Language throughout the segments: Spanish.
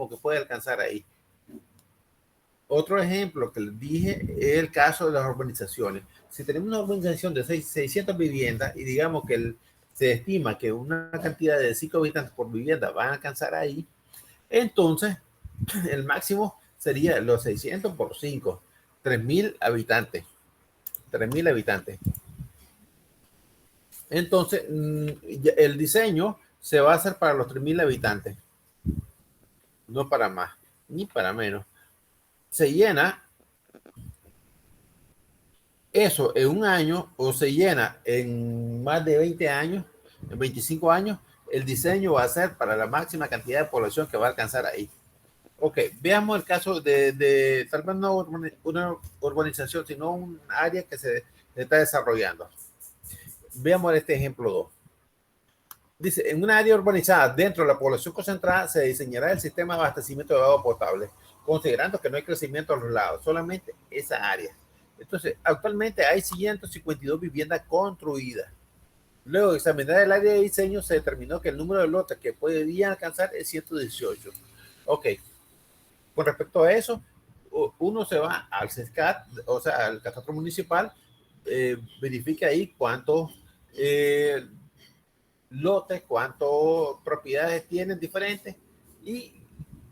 que puede alcanzar ahí. Otro ejemplo que les dije es el caso de las urbanizaciones. Si tenemos una urbanización de 600 viviendas y digamos que se estima que una cantidad de 5 habitantes por vivienda van a alcanzar ahí, entonces el máximo sería los 600 por 5, 3.000 habitantes. 3.000 habitantes. Entonces, el diseño se va a hacer para los 3.000 habitantes. No para más, ni para menos. Se llena eso en un año o se llena en más de 20 años, en 25 años, el diseño va a ser para la máxima cantidad de población que va a alcanzar ahí. Ok, veamos el caso de tal vez no una urbanización, sino un área que se está desarrollando. Veamos este ejemplo 2. Dice, en una área urbanizada dentro de la población concentrada se diseñará el sistema de abastecimiento de agua potable, considerando que no hay crecimiento a los lados, solamente esa área. Entonces, actualmente hay 152 viviendas construidas. Luego de examinar el área de diseño, se determinó que el número de lotes que podrían alcanzar es 118. Ok, con respecto a eso, uno se va al CESCAT, o sea, al catastro municipal, verifica ahí cuántos lotes, cuántas propiedades tienen diferentes y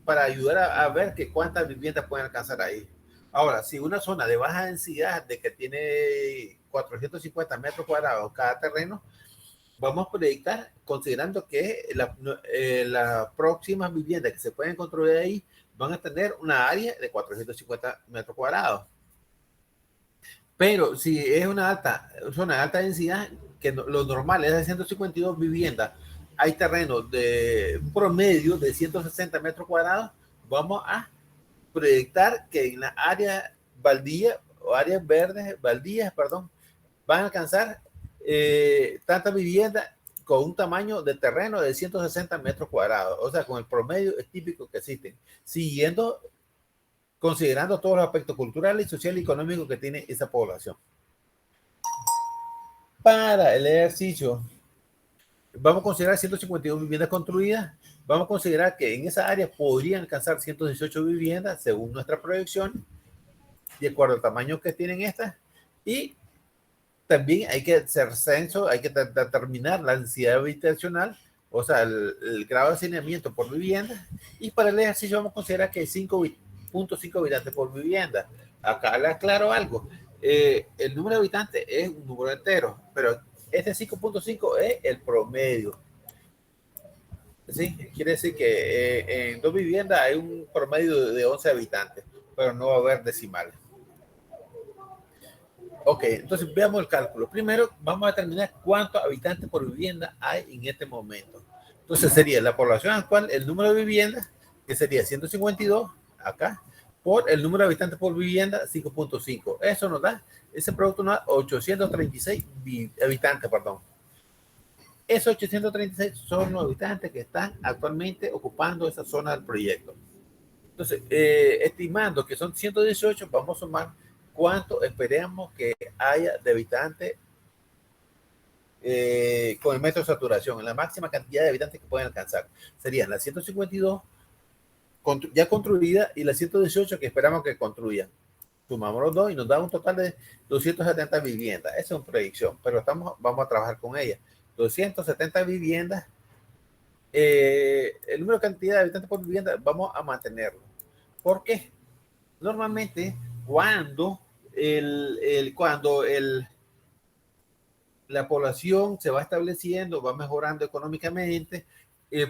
para ayudar a ver que cuántas viviendas pueden alcanzar ahí. Ahora, si una zona de baja densidad, de que tiene 450 metros cuadrados cada terreno, vamos a proyectar considerando que las próximas viviendas que se pueden construir ahí van a tener una área de 450 metros cuadrados. Pero si es una zona de alta densidad, que lo normal es de 152 viviendas, hay terrenos de un promedio de 160 metros cuadrados, vamos a proyectar que en la área baldía o áreas verdes, baldías, perdón, van a alcanzar tantas viviendas con un tamaño de terreno de 160 metros cuadrados, o sea, con el promedio típico que existen, siguiendo, considerando todos los aspectos culturales, sociales y económicos que tiene esa población. Para el ejercicio, vamos a considerar 152 viviendas construidas, vamos a considerar que en esa área podrían alcanzar 118 viviendas según nuestra proyección, de acuerdo al tamaño que tienen estas, y también hay que hacer censo, hay que determinar la densidad habitacional, o sea, el grado de hacinamiento por vivienda, y para el ejercicio vamos a considerar que hay 5.5 habitantes por vivienda. Acá le aclaro algo, el número de habitantes es un número entero, pero este 5.5 es el promedio. ¿Sí? Quiere decir que en dos viviendas hay un promedio de 11 habitantes, pero no va a haber decimales. Ok, entonces veamos el cálculo. Primero vamos a determinar cuántos habitantes por vivienda hay en este momento. Entonces sería la población actual, el número de viviendas, que sería 152 acá, por el número de habitantes por vivienda, 5.5. Eso nos da, ese producto nos da 836 habitantes, perdón. Esos 836 son los habitantes que están actualmente ocupando esa zona del proyecto. Entonces, estimando que son 118, vamos a sumar cuánto esperemos que haya de habitantes con el metro de saturación, en la máxima cantidad de habitantes que pueden alcanzar. Serían las 152 ya construidas y las 118 que esperamos que construyan. Sumamos los dos y nos da un total de 270 viviendas. Esa es una proyección, pero vamos a trabajar con ella. 270 viviendas. El número de cantidad de habitantes por vivienda vamos a mantenerlo. ¿Por qué? Normalmente cuando la población se va estableciendo, va mejorando económicamente,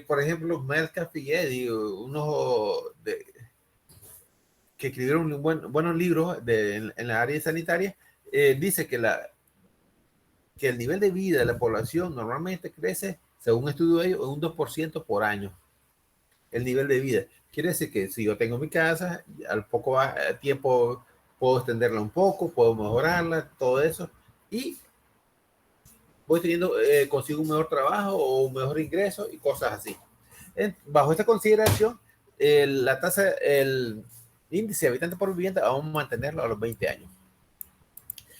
por ejemplo, Melcar Figuetti, que escribieron buenos libros en la área sanitaria, dice que el nivel de vida de la población normalmente crece, según un estudio de ellos, un 2% por año. El nivel de vida. Quiere decir que si yo tengo mi casa, al poco tiempo puedo extenderla un poco, puedo mejorarla, todo eso, y voy teniendo consigo un mejor trabajo o un mejor ingreso y cosas así. Bajo esta consideración, la tasa, el índice de habitantes por vivienda, vamos a mantenerlo a los 20 años.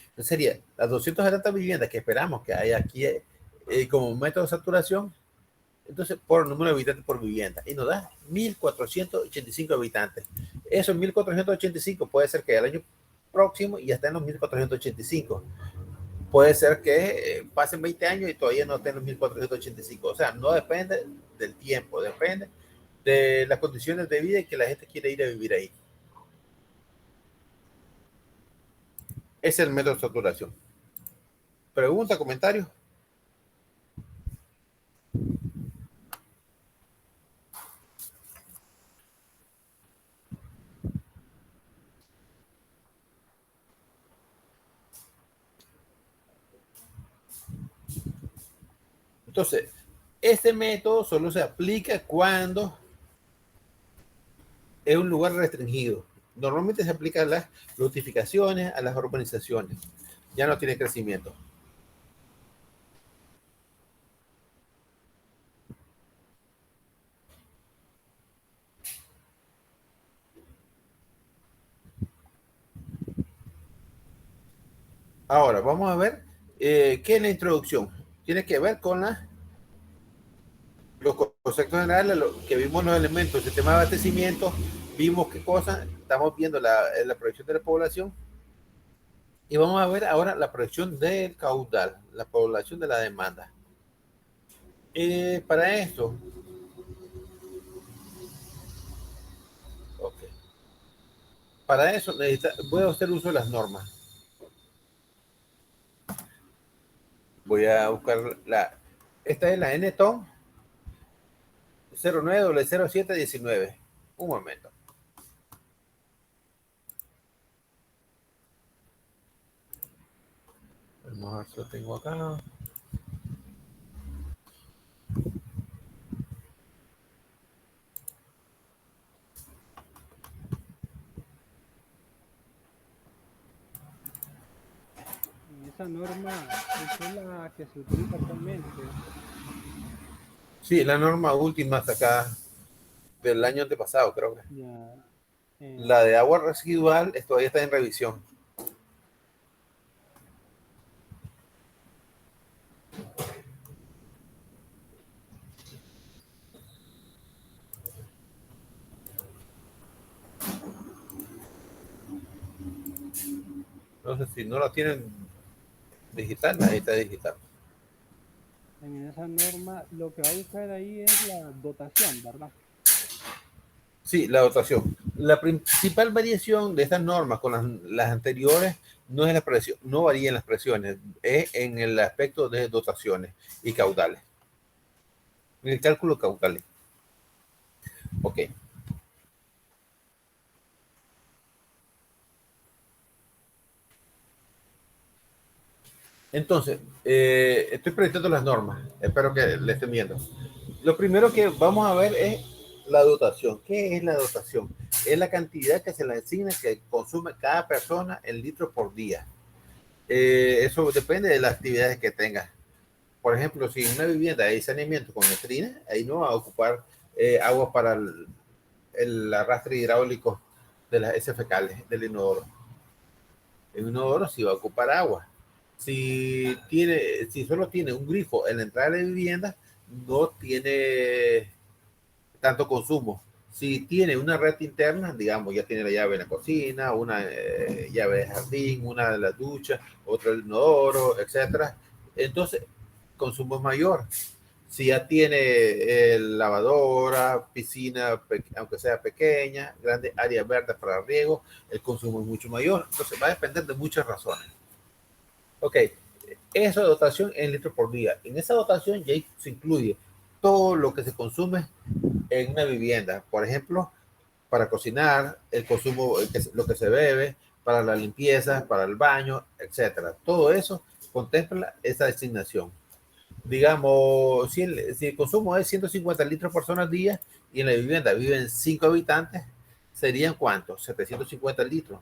Entonces sería las 270 viviendas que esperamos que haya aquí como método de saturación, entonces por número de habitantes por vivienda, y nos da 1.485 habitantes. Esos 1.485 puede ser que el año próximo ya estén en los 1.485. Puede ser que pasen 20 años y todavía no estén en los 1.485. O sea, no depende del tiempo, depende de las condiciones de vida y que la gente quiere ir a vivir ahí. Ese es el método de estructuración. ¿Pregunta, comentario? Entonces, este método solo se aplica cuando es un lugar restringido. Normalmente se aplica a las notificaciones, a las urbanizaciones. Ya no tiene crecimiento. Ahora, vamos a ver qué es la introducción. Tiene que ver con los conceptos generales, lo que vimos los elementos del sistema de abastecimiento, vimos qué cosas, estamos viendo la proyección de la población, y vamos a ver ahora la proyección del caudal, la población de la demanda. Para esto, okay. Para eso voy a hacer uso de las normas. Voy a buscar esta es la NTON 09-0719. Un momento. Vamos a ver si lo tengo acá. Esa norma es la que se utiliza actualmente. Sí, la norma última hasta acá del año antepasado, creo que. Ya, La de agua residual todavía está en revisión. Entonces, si no la tienen digital, ahí está digital. en esa norma lo que va a buscar ahí es la dotación, ¿verdad? Sí, la dotación. La principal variación de estas normas con las anteriores no es la presión, no varían las presiones, es en el aspecto de dotaciones y caudales. En el cálculo caudales. Ok. Entonces, estoy proyectando las normas. Espero que le estén viendo. Lo primero que vamos a ver es la dotación. ¿Qué es la dotación? Es la cantidad que se le asigna que consume cada persona en litros por día. Eso depende de las actividades que tenga. Por ejemplo, si en una vivienda hay saneamiento con letrina, ahí no va a ocupar agua para el arrastre hidráulico de las heces fecales del inodoro. El inodoro sí va a ocupar agua. Si solo tiene un grifo en la entrada de la vivienda, no tiene tanto consumo. Si tiene una red interna, digamos, ya tiene la llave de la cocina, una llave de jardín, una de las duchas, otra del inodoro, etcétera, entonces consumo es mayor. Si ya tiene lavadora, piscina, aunque sea pequeña, grandes áreas verdes para riego, el consumo es mucho mayor. Entonces va a depender de muchas razones. Ok, esa dotación en litros por día. En esa dotación ya se incluye todo lo que se consume en una vivienda. Por ejemplo, para cocinar, el consumo, lo que se bebe, para la limpieza, para el baño, etcétera. Todo eso contempla esa designación. Digamos, si el consumo es 150 litros por persona al día y en la vivienda viven 5 habitantes, ¿serían cuántos? 750 litros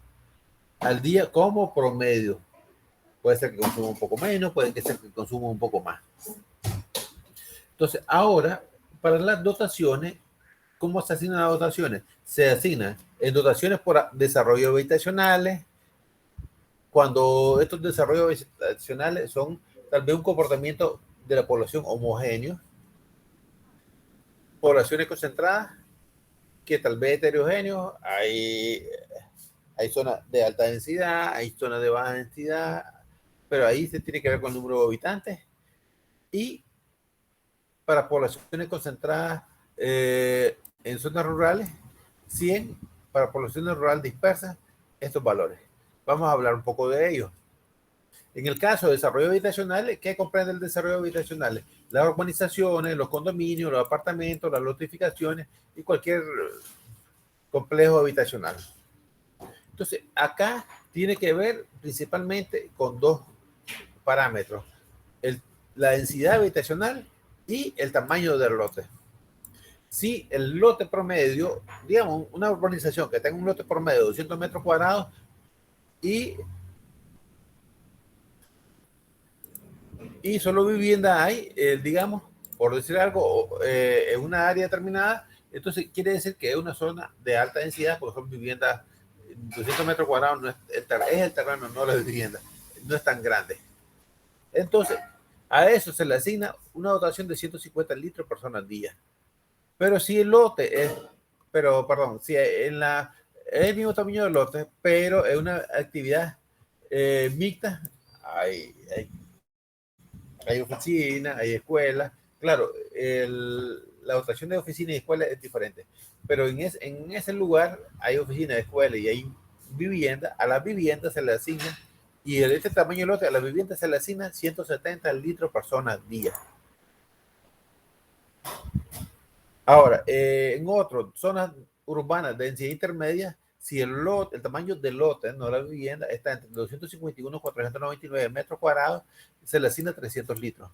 al día como promedio. Puede ser que consuma un poco menos, puede ser que consuma un poco más. Entonces, ahora, para las dotaciones, ¿cómo se asignan las dotaciones? Se asignan en dotaciones por desarrollo habitacionales, cuando estos desarrollos habitacionales son tal vez un comportamiento de la población homogéneo. poblaciones concentradas, que tal vez heterogéneos, hay zonas de alta densidad, hay zonas de baja densidad, pero ahí se tiene que ver con el número de habitantes. Y para poblaciones concentradas en zonas rurales, 100, para poblaciones rurales dispersas, estos valores. Vamos a hablar un poco de ellos. En el caso de desarrollo habitacional, ¿qué comprende el desarrollo habitacional? Las urbanizaciones, los condominios, los apartamentos, las lotificaciones y cualquier complejo habitacional. Entonces, acá tiene que ver principalmente con dos parámetros: la densidad habitacional y el tamaño del lote. Si el lote promedio, digamos, una urbanización que tenga un lote promedio de 200 metros cuadrados y solo vivienda hay, digamos, por decir algo, en una área determinada, entonces quiere decir que es una zona de alta densidad, porque son viviendas, 200 metros cuadrados no es el terreno, no la vivienda, no es tan grande. Entonces, a eso se le asigna una dotación de 150 litros por persona al día. Pero si el lote es, si en es el mismo tamaño del lote, pero es una actividad mixta, hay oficinas, hay escuelas. Claro, la dotación de oficinas y escuelas es diferente, pero en ese lugar hay oficinas, escuelas y hay vivienda. A las viviendas se le asigna, y este tamaño de lote, a las viviendas se le asigna 170 litros por persona al día. Ahora, en otras zonas urbanas de densidad intermedia, si el tamaño del lote, no la vivienda, está entre 251 y 499 metros cuadrados, se le asigna 300 litros.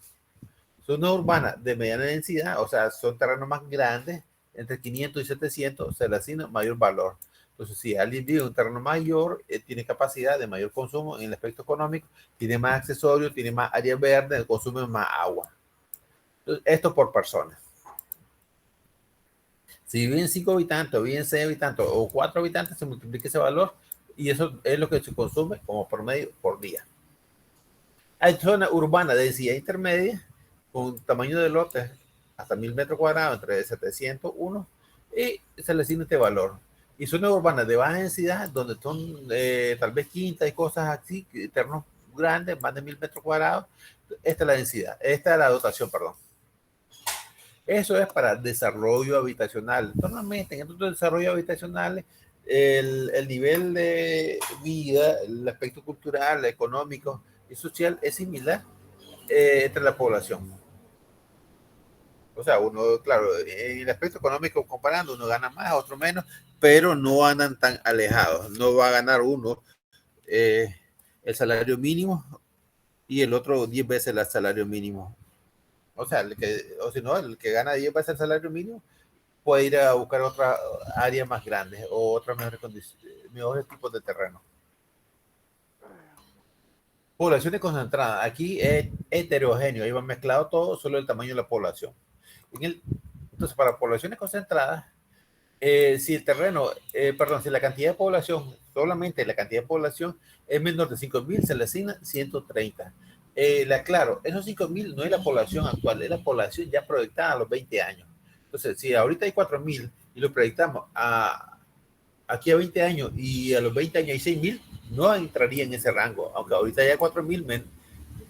Zonas urbanas de mediana densidad, o sea, son terrenos más grandes, entre 500 y 700, se le asigna mayor valor. Entonces, si alguien vive en un terreno mayor, tiene capacidad de mayor consumo en el aspecto económico, tiene más accesorios, tiene más área verde, consume más agua. Entonces, esto por persona. Si viven 5 habitantes, o viven 6 habitantes, o 4 habitantes, se multiplica ese valor, y eso es lo que se consume como promedio por día. Hay zonas urbanas de densidad intermedia, con tamaño de lotes hasta 1000 metros cuadrados, entre 701, y se le asigna este valor. Y zonas urbanas de baja densidad, donde son tal vez quintas y cosas así, terrenos grandes, más de 1000 metros cuadrados, esta es la densidad, esta es la dotación, perdón. Eso es para desarrollo habitacional. Normalmente en estos desarrollos habitacionales, el nivel de vida, el aspecto cultural, económico y social es similar entre la población. O sea, uno, claro, en el aspecto económico comparando, uno gana más, otro menos, pero no andan tan alejados. No va a ganar uno el salario mínimo y el otro 10 veces el salario mínimo. O sea, el que gana 10 veces el salario mínimo puede ir a buscar otra área más grande o otras mejores tipos de terreno. Poblaciones concentradas. Aquí es heterogéneo, ahí va mezclado todo, solo el tamaño de la población. Entonces, para poblaciones concentradas, si el terreno, si la cantidad de población, solamente la cantidad de población es menor de 5.000, se le asigna 130. Claro, esos 5.000 no es la población actual, es la población ya proyectada a los 20 años. Entonces, si ahorita hay 4.000 y lo proyectamos aquí a 20 años y a los 20 años hay 6.000, no entraría en ese rango, aunque ahorita ya 4.000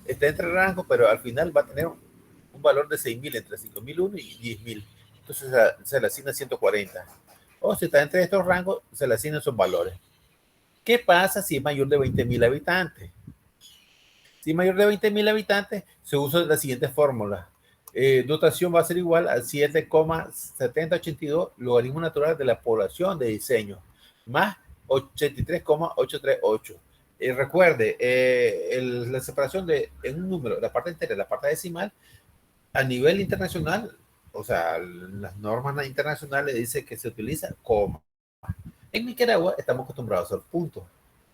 está entre el rango, pero al final va a tener un valor de 6.000, entre 5.001 y 10.000. Entonces se le asigna 140. O si está entre estos rangos, se le asignan esos valores. ¿Qué pasa si es mayor de 20.000 habitantes? Si es mayor de 20.000 habitantes, se usa la siguiente fórmula. Dotación va a ser igual a 7,7082 logaritmo natural de la población de diseño, más 83,838. Recuerde, la separación en un número, la parte entera, la parte decimal, a nivel internacional, o sea, las normas internacionales dicen que se utiliza coma. En Nicaragua estamos acostumbrados a hacer puntos.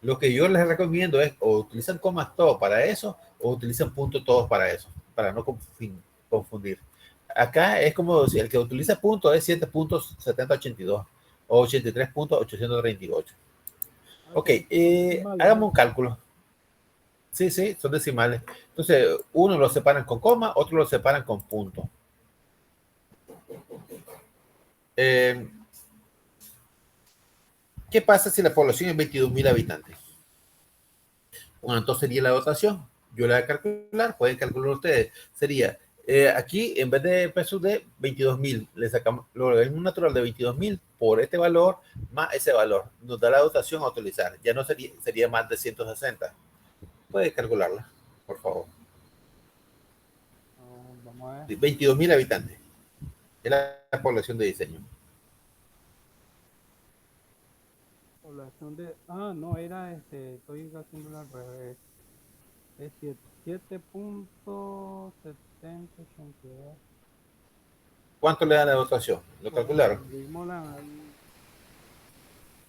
Lo que yo les recomiendo es o utilizan comas todos para eso o utilizan puntos todos para eso, para no confundir. Acá es como si el que utiliza puntos es 7.7082 o 83.838. Ok, hagamos un cálculo. Sí, son decimales. Entonces, uno lo separan con coma, otro lo separan con punto. ¿Qué pasa si la población es 22.000 habitantes? Bueno, entonces sería la dotación. Yo la voy a calcular, pueden calcular ustedes. Sería, aquí en vez de pesos de 22.000, le sacamos el logaritmo natural de 22.000 por este valor más ese valor. Nos da la dotación a utilizar. Ya no sería más de 160. Puede calcularla, por favor. Vamos a ver. 22.000 habitantes. Es la población de diseño. Población de... Ah, no, era estoy haciendo al revés. Es 7.7082. ¿Cuánto le da la dotación? ¿Lo Bueno, calcularon?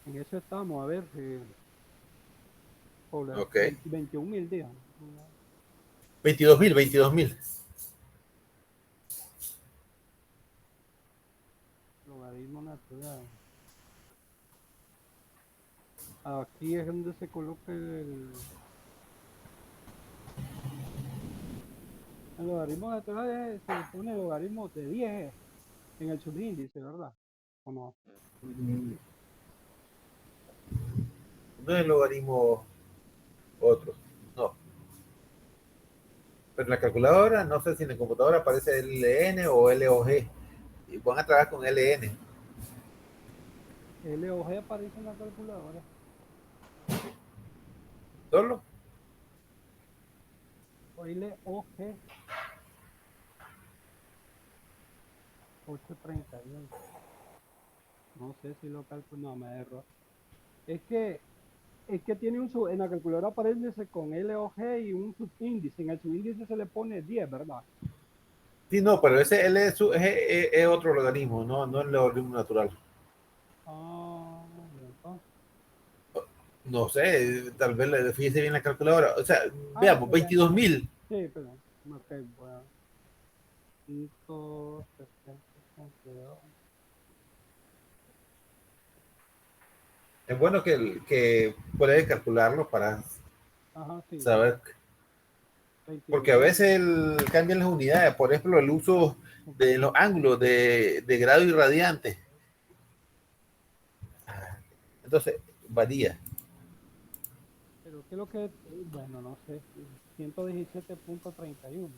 en eso estamos, a ver si Ok. 21.000 días. 22.000. Logaritmo natural. Aquí es donde se coloca el logaritmo natural, se pone el logaritmo de 10 en el subíndice, ¿verdad? ¿O no? No es el logaritmo otro. No. Pero en la calculadora, no sé si en la computadora aparece LN o LOG. Y van a trabajar con LN. LOG aparece en la calculadora. ¿Solo? O LOG 831. No sé si lo calculo, no, me error. Es que tiene en la calculadora aparece con LOG y un subíndice. En el subíndice se le pone 10, ¿verdad? Sí, no, pero ese L es otro logaritmo, no el logaritmo natural. Ah, entonces. No sé, tal vez le fíjese bien la calculadora. O sea, Ah, veamos, pues ya, ya. 22.000. Sí, pero. Ok, bueno. 170.2. Es bueno que puede calcularlo para Ajá, sí. saber, porque a 22.000. veces cambian las unidades, por ejemplo, el uso de los ángulos de grado y radiante. Entonces, varía. Pero ¿qué es lo que? Bueno, no sé. 117.31.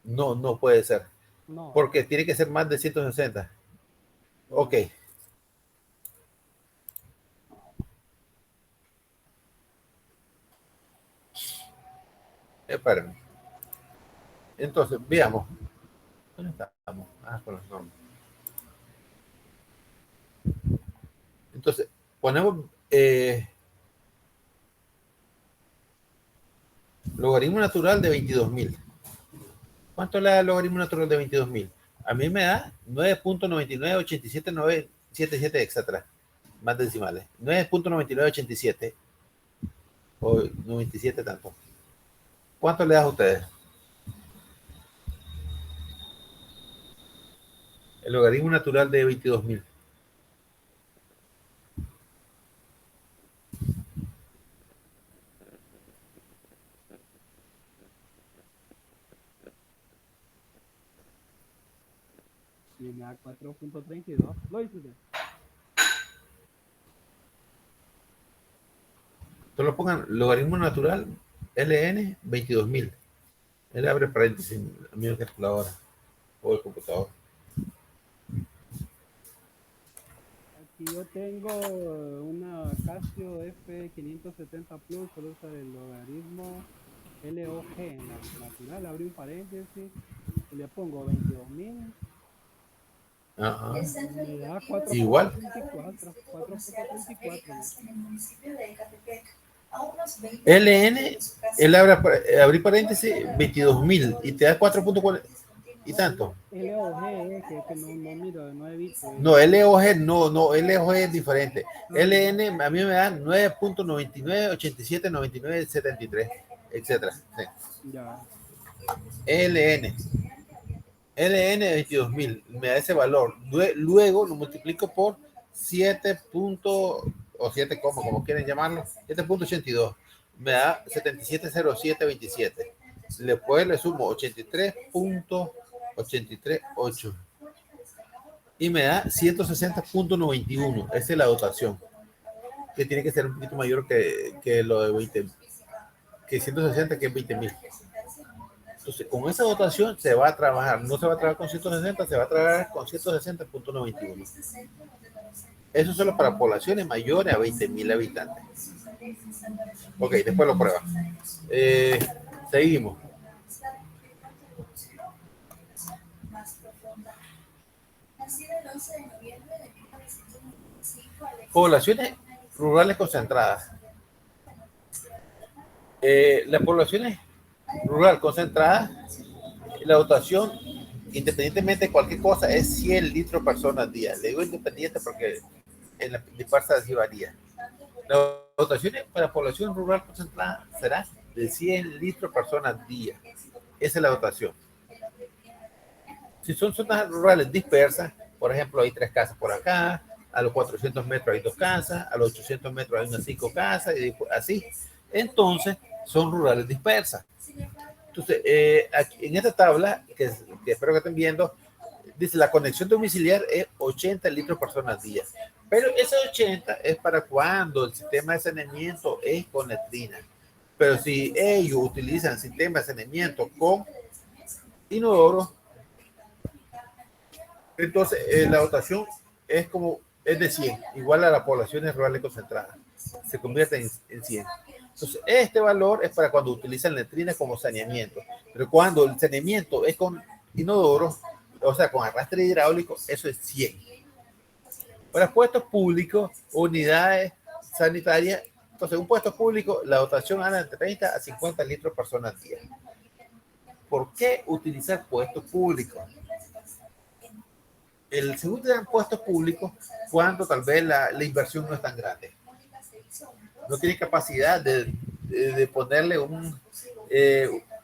No puede ser, No, porque tiene que ser más de 160. Ok, no. espérame. Entonces, veamos. ¿Dónde estamos? Ah, con los nombres. Entonces, ponemos logaritmo natural de 22.000. ¿Cuánto le da el logaritmo natural de 22.000? A mí me da 9.998797 etcétera. Más decimales. 9.9987 o 97 tanto. ¿Cuánto le das a ustedes? El logaritmo natural de 22.000. Y me da 4.32. Lo hice. Solo pongan logaritmo natural LN 22.000. Él abre paréntesis, a mi calculadora o el computador. Aquí yo tengo una Casio F570 Plus, solo usa el logaritmo LOG en la natural, abrí un paréntesis y le pongo 22.000, Ajá. me da Igual. 4.34 ¿no? LN, él abre, abrí paréntesis 22.000 y te da 4.40 y tanto. LOG que no miro, no he visto. No, LOG no, LOG es diferente. Ah, ya, LN a mí me da 9.99879973, etcétera. Sí. ya. LN. LN 22.000 me da ese valor. Luego lo multiplico por 7 o 7 como quieren llamarlo, 7.82. Me da 770727. Después le sumo 83.838. y me da 160.91. Esa es la dotación, que tiene que ser un poquito mayor que lo de 20, que 160, que es 20.000. Entonces, con esa dotación se va a trabajar, no se va a trabajar con 160, se va a trabajar con 160.91. Eso solo para poblaciones mayores a 20.000 habitantes. Ok, después lo prueba. Seguimos. Poblaciones rurales concentradas. Las poblaciones rural concentradas, la dotación, independientemente de cualquier cosa, es 100 litros persona al día. Le digo independiente porque en la dispersa sí varía. La dotación para población rural concentrada será de 100 litros persona al día. Esa es la dotación. Si son zonas rurales dispersas, por ejemplo, hay 3 casas por acá, a los 400 metros hay 2 casas, a los 800 metros hay unas 5 casas, y así. Entonces, son rurales dispersas. Entonces, aquí, en esta tabla, que espero que estén viendo, dice la conexión domiciliar es 80 litros por persona al día. Pero ese 80 es para cuando el sistema de saneamiento es con letrina. Pero si ellos utilizan sistema de saneamiento con inodoro, entonces la dotación es de 100, igual a las poblaciones rurales concentradas. Se convierte en 100. Entonces, este valor es para cuando utilizan letrinas como saneamiento. Pero cuando el saneamiento es con inodoro, o sea, con arrastre hidráulico, eso es 100. Para puestos públicos, unidades sanitarias, entonces un puesto público, la dotación anda de 30 a 50 litros por persona al día. ¿Por qué utilizar puestos públicos? El segundo de puestos públicos cuando tal vez la inversión no es tan grande. No tiene capacidad de ponerle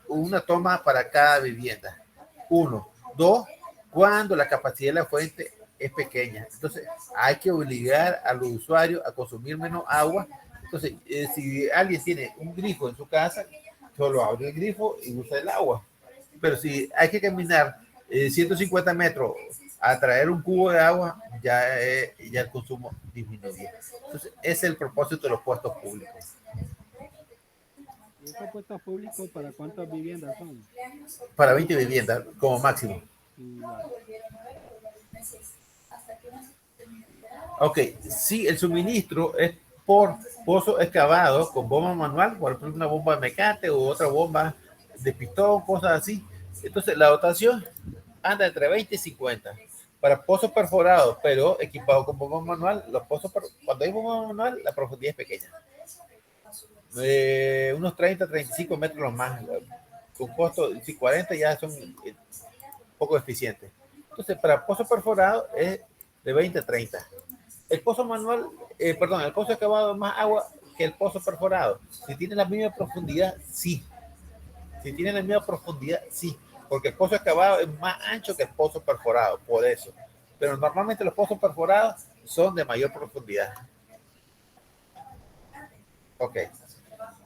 una toma para cada vivienda. 1. 2. Cuando la capacidad de la fuente es pequeña. Entonces, hay que obligar a los usuarios a consumir menos agua. Entonces, si alguien tiene un grifo en su casa, solo abre el grifo y usa el agua. Pero si hay que caminar 150 metros a traer un cubo de agua, ya el consumo disminuye. Entonces, ese es el propósito de los puestos públicos. ¿Y esos puestos públicos para cuántas viviendas son? Para 20 viviendas como máximo. Ok, si el suministro es por pozo excavado con bomba manual, por ejemplo una bomba de mecate o otra bomba de pistón, cosas así, entonces la dotación anda entre 20 y 50. Para pozos perforados, pero equipados con bomba manual, cuando hay bomba manual, la profundidad es pequeña. Unos 30, 35 metros los más, con costo, si 40 ya son poco eficientes. Entonces, para pozos perforados es de 20 a 30. El pozo manual, el pozo excavado más agua que el pozo perforado. Si tiene la misma profundidad, sí. Si tiene la misma profundidad, sí. Porque el pozo excavado es más ancho que el pozo perforado, por eso. Pero normalmente los pozos perforados son de mayor profundidad. Ok.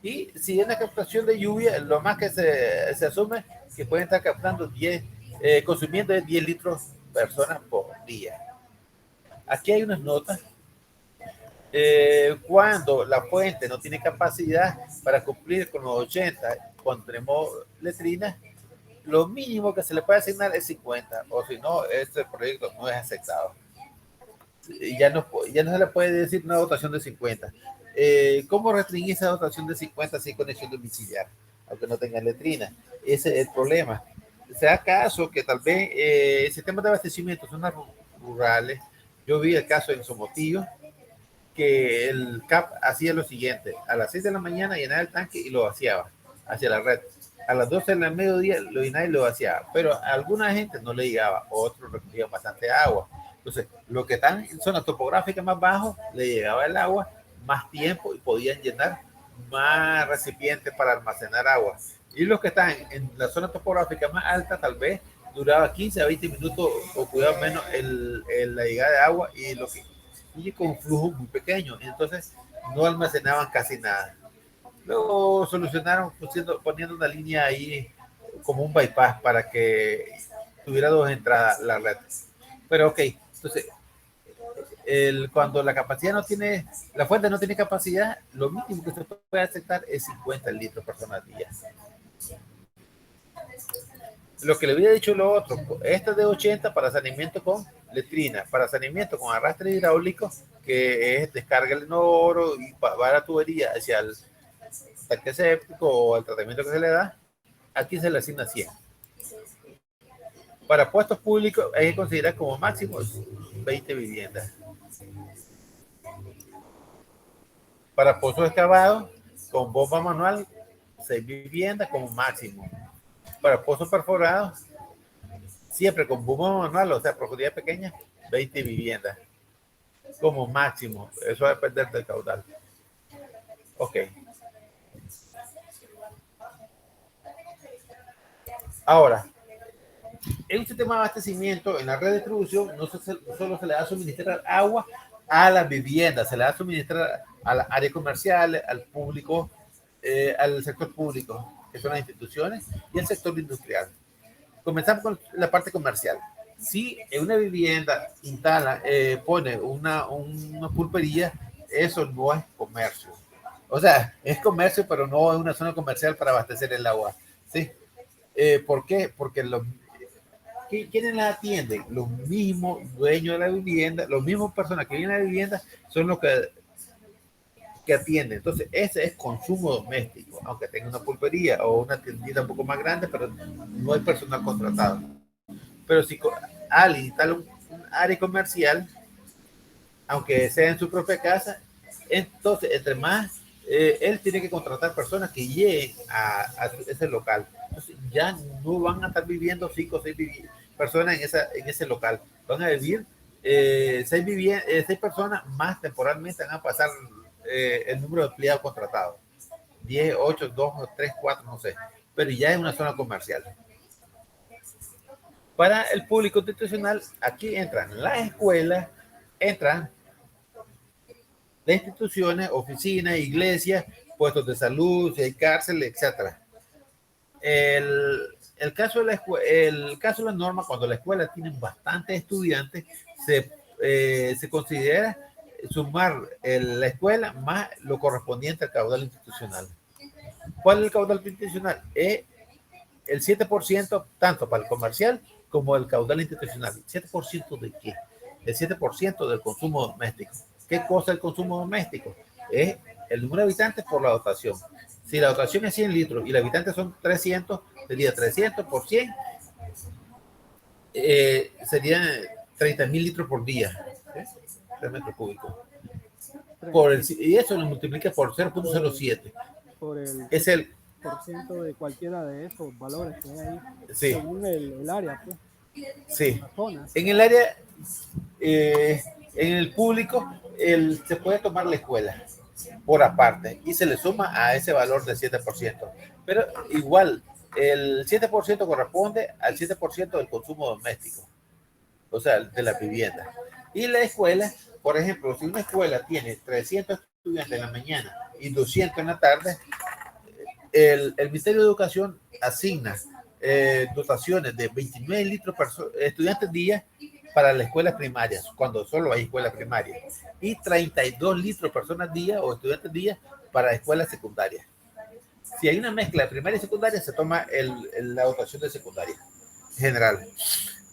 Y si es una captación de lluvia, lo más que se asume que pueden estar captando consumiendo 10 litros personas por día. Aquí hay unas notas. Cuando la fuente no tiene capacidad para cumplir con los 80, pondremos letrinas, lo mínimo que se le puede asignar es 50, o si no, este proyecto no es aceptado. Ya no se le puede decir una dotación de 50. ¿Cómo restringir esa dotación de 50 sin conexión domiciliar? Aunque no tenga letrina. Ese es el problema. Sea caso que tal vez sistemas de abastecimiento son rurales. Yo vi el caso en Somotillo, que el CAP hacía lo siguiente: a las 6 de la mañana llenaba el tanque y lo vaciaba hacia la red. A las 12 del mediodía lo llenaba y lo vaciaba. Pero a alguna gente no le llegaba, otros recogían bastante agua. Entonces, los que están en zonas topográficas más bajas, le llegaba el agua más tiempo y podían llenar más recipientes para almacenar agua. Y los que están en la zona topográfica más alta, tal vez duraba 15 a 20 minutos o cuidado menos la llegada de agua y con flujo muy pequeño. Entonces, no almacenaban casi nada. Luego solucionaron poniendo una línea ahí como un bypass para que tuviera 2 entradas la red. Pero ok, Entonces, cuando la capacidad no tiene, la fuente no tiene capacidad, lo mínimo que se puede aceptar es 50 litros persona día. Lo que le había dicho lo otro, esta de 80 para saneamiento con letrina, para saneamiento con arrastre hidráulico, que es descarga el inodoro y va a la tubería hacia el tanque séptico o el tratamiento que se le da, aquí se le asigna 100. Para puestos públicos hay que considerar como máximo 20 viviendas. Para pozos excavados con bomba manual, 6 viviendas como máximo. Para pozos perforados, siempre con bomba manual, o sea, profundidad pequeña, 20 viviendas como máximo. Eso va a depender del caudal. Ok. Ahora, en un sistema de abastecimiento, en la red de distribución, no solo se le da a suministrar agua a las viviendas, se le da a suministrar a la área comercial, al público, al sector público, que son las instituciones, y el sector industrial. Comenzamos con la parte comercial. Si en una vivienda pone una pulpería, eso no es comercio. O sea, es comercio, pero no es una zona comercial para abastecer el agua. ¿Sí? ¿Por qué? Porque ¿quiénes la atienden? Los mismos dueños de la vivienda, los mismos personas que viven en la vivienda son los que atienden. Entonces, ese es consumo doméstico, aunque tenga una pulpería o una tiendita un poco más grande, pero no hay personal contratado. Pero si alguien instala un área comercial, aunque sea en su propia casa, entonces, entre más, él tiene que contratar personas que lleguen a ese local. Entonces, ya no van a estar viviendo 5 o 6 personas en ese local. Van a vivir 6 personas más temporalmente, van a pasar el número de empleados contratados. 10, 8, 2, 3, 4, no sé. Pero ya es una zona comercial. Para el público institucional, aquí entran las escuelas, entran las instituciones, oficinas, iglesias, puestos de salud, si hay cárcel, etc. El caso de la norma, cuando la escuela tiene bastantes estudiantes, se considera sumar la escuela más lo correspondiente al caudal institucional. ¿Cuál es el caudal institucional? Es el 7%, tanto para el comercial como el caudal institucional. ¿7% de qué? El 7% del consumo doméstico. ¿Qué cosa es el consumo doméstico? Es el número de habitantes por la dotación. Si la dotación es 100 litros y los habitantes son 300, sería 300 por 100, serían 30.000 litros por día, 3 metros cúbicos. Y eso lo multiplica por 0.07. Por el es el por ciento de cualquiera de esos valores que hay ahí, sí, según el área, pues. Sí. La zona. En el área, en el público, se puede tomar la escuela por aparte y se le suma a ese valor del 7%. Pero igual, el 7% corresponde al 7% del consumo doméstico, o sea, de la vivienda. Y la escuela, por ejemplo, si una escuela tiene 300 estudiantes en la mañana y 200 en la tarde, el Ministerio de Educación asigna dotaciones de 29 litros estudiantes día para las escuelas primarias, cuando solo hay escuelas primarias, y 32 litros personas día o estudiantes día para escuelas secundarias. Si hay una mezcla de primaria y secundaria, se toma la dotación de secundaria general.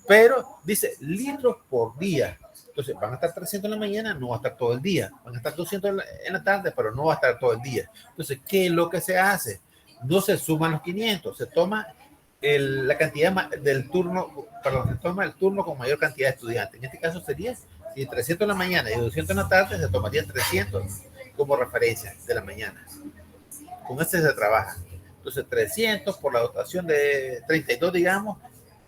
Pero dice litros por día. Entonces van a estar 300 en la mañana, no va a estar todo el día. Van a estar 200 en la tarde, pero no va a estar todo el día. Entonces, ¿qué es lo que se hace? No se suman los 500, se toma la cantidad del turno, perdón, se toma el turno con mayor cantidad de estudiantes. En este caso sería, si 300 en la mañana y 200 en la tarde, se tomarían 300 como referencia de la mañana. Con este se trabaja. Entonces, 300 por la dotación de 32, digamos,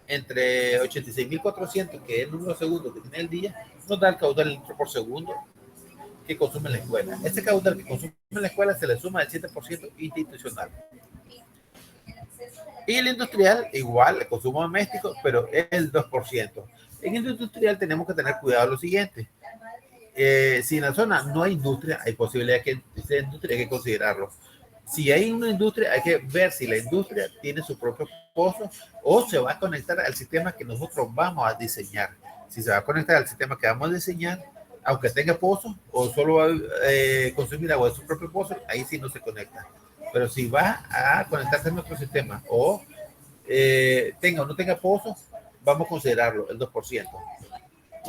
entre 86.400, que es el número de segundos que tiene el día, nos da el caudal litro por segundo que consume la escuela. Este caudal que consume la escuela se le suma el 7% institucional. Y el industrial, igual, el consumo doméstico, pero es el 2%. En el industrial tenemos que tener cuidado de lo siguiente. Si en la zona no hay industria, hay posibilidad que sea industria, hay que considerarlo. Si hay una industria, hay que ver si la industria tiene su propio pozo o se va a conectar al sistema que nosotros vamos a diseñar. Si se va a conectar al sistema que vamos a diseñar, aunque tenga pozo o solo va a consumir agua de su propio pozo, ahí sí no se conecta. Pero si va a conectarse a nuestro sistema o tenga o no tenga pozo, vamos a considerarlo el 2%.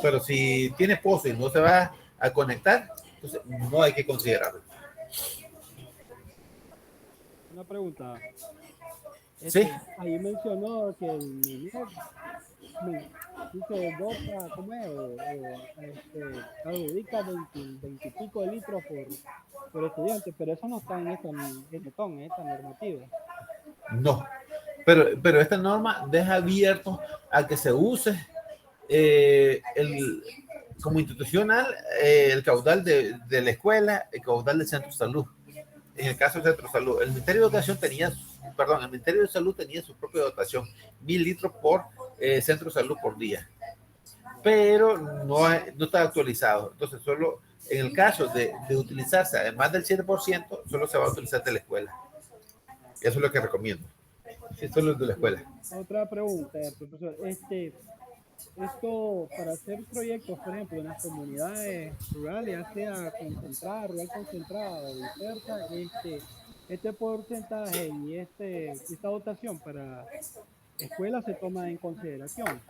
Pero si tiene pozo y no se va a conectar, entonces no hay que considerarlo. Una pregunta. Sí. Ahí mencionó que el MINET dice dota, ¿cómo es? Adjudica 20 y pico de litros por estudiante, pero eso no está en esta normativa. No, pero esta norma deja abierto a que se use como institucional el caudal de la escuela, el caudal del centro de salud. En el caso del centro de salud, el Ministerio de Educación el Ministerio de Salud tenía su propia dotación, 1.000 litros por centro de salud por día, pero no está actualizado. Entonces, solo en el caso de utilizarse además del 7%, solo se va a utilizar de la escuela. Eso es lo que recomiendo. Esto es lo de la escuela. Otra pregunta, profesor. Esto para hacer proyectos, por ejemplo, en las comunidades rurales, ya sea concentrada, rural concentrada o dispersa, este porcentaje y esta dotación para escuelas se toma en consideración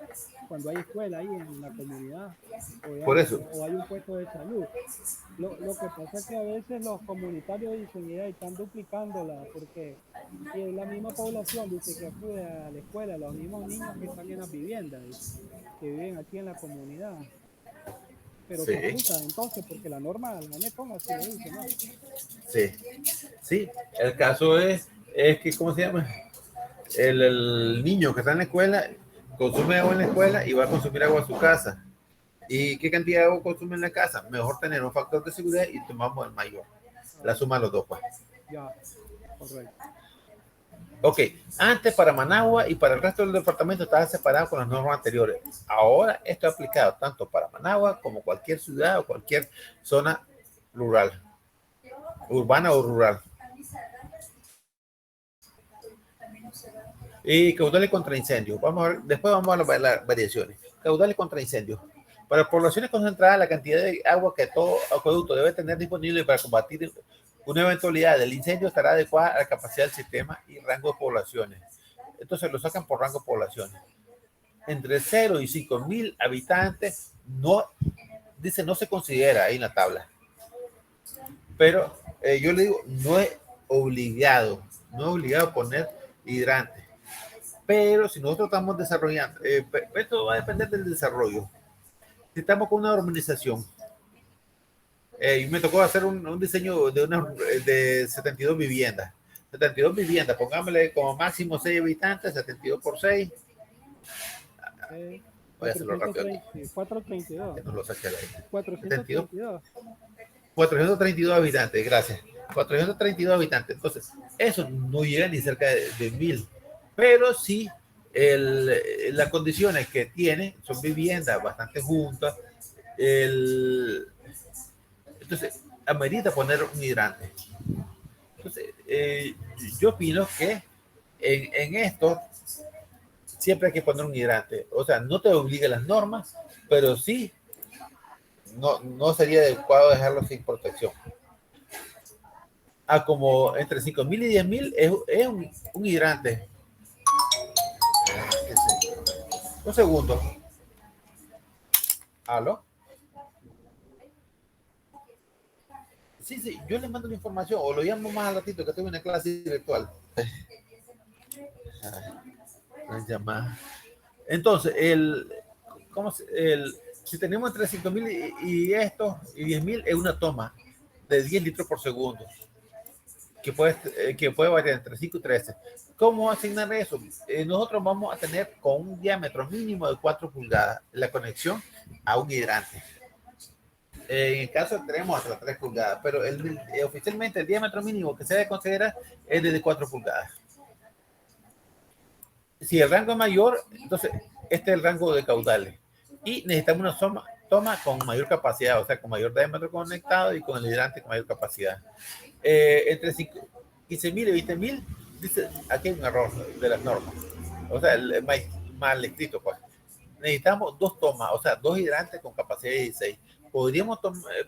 cuando hay escuela ahí en la comunidad o, Por digamos, eso. o hay un puesto de salud. Lo que pasa es que a veces los comunitarios dicen, mira, están duplicándola porque y la misma población dice que acude a la escuela, los mismos niños que están en las viviendas, que viven aquí en la comunidad. Pero se Sí. duplica entonces porque la norma, la NECOM así lo dice, ¿no? Sí, sí. El caso es que, ¿cómo se llama? El niño que está en la escuela consume agua en la escuela y va a consumir agua a su casa. ¿Y qué cantidad de agua consume en la casa? Mejor tener un factor de seguridad y tomamos el mayor. La suma de los dos, pues. Ya, correcto. Ok, antes para Managua y para el resto del departamento estaba separado con las normas anteriores. Ahora esto es aplicado tanto para Managua como cualquier ciudad o cualquier zona rural, urbana o rural. Y caudales contra incendios. Después vamos a las variaciones. Caudales contra incendios. Para poblaciones concentradas, la cantidad de agua que todo acueducto debe tener disponible para combatir una eventualidad del incendio estará adecuada a la capacidad del sistema y rango de poblaciones. Entonces lo sacan por rango de poblaciones. Entre 0 y 5.000 habitantes, no se considera ahí en la tabla. Pero yo le digo, no es obligado a poner hidrante. Pero si nosotros estamos desarrollando, esto va a depender del desarrollo. Si estamos con una urbanización, y me tocó hacer un diseño de 72 viviendas. 72 viviendas, pongámosle como máximo 6 habitantes, 72 por 6. Voy a hacerlo rápido aquí. 432. Que no lo saqué ahí. 432. 432 habitantes, gracias. 432 habitantes. Entonces, eso no llega ni cerca de 1.000. Pero sí, las condiciones que tiene son viviendas bastante juntas. Entonces, amerita poner un hidrante. Entonces, yo opino que en esto siempre hay que poner un hidrante. O sea, no te obliga las normas, pero sí no sería adecuado dejarlo sin protección. Como entre 5.000 y 10.000 es un hidrante. Un segundo. ¿Aló? Sí, yo le mando la información o lo llamo más al ratito que tengo una clase virtual. Entonces, si tenemos entre 5.000 y 10.000 es una toma de 10 litros por segundo que puede variar entre 5 y 13. ¿Cómo asignar eso? Nosotros vamos a tener con un diámetro mínimo de 4 pulgadas la conexión a un hidrante. En el caso tenemos hasta 3 pulgadas, pero oficialmente el diámetro mínimo que se debe considerar es de 4 pulgadas. Si el rango es mayor, entonces este es el rango de caudales. Y necesitamos una toma con mayor capacidad, o sea, con mayor diámetro conectado y con el hidrante con mayor capacidad. Entre 15.000 y 20.000, dice, aquí hay un error de las normas. O sea, mal escrito, pues. necesitamos 2 tomas, o sea, 2 hidrantes con capacidad de 16. Podríamos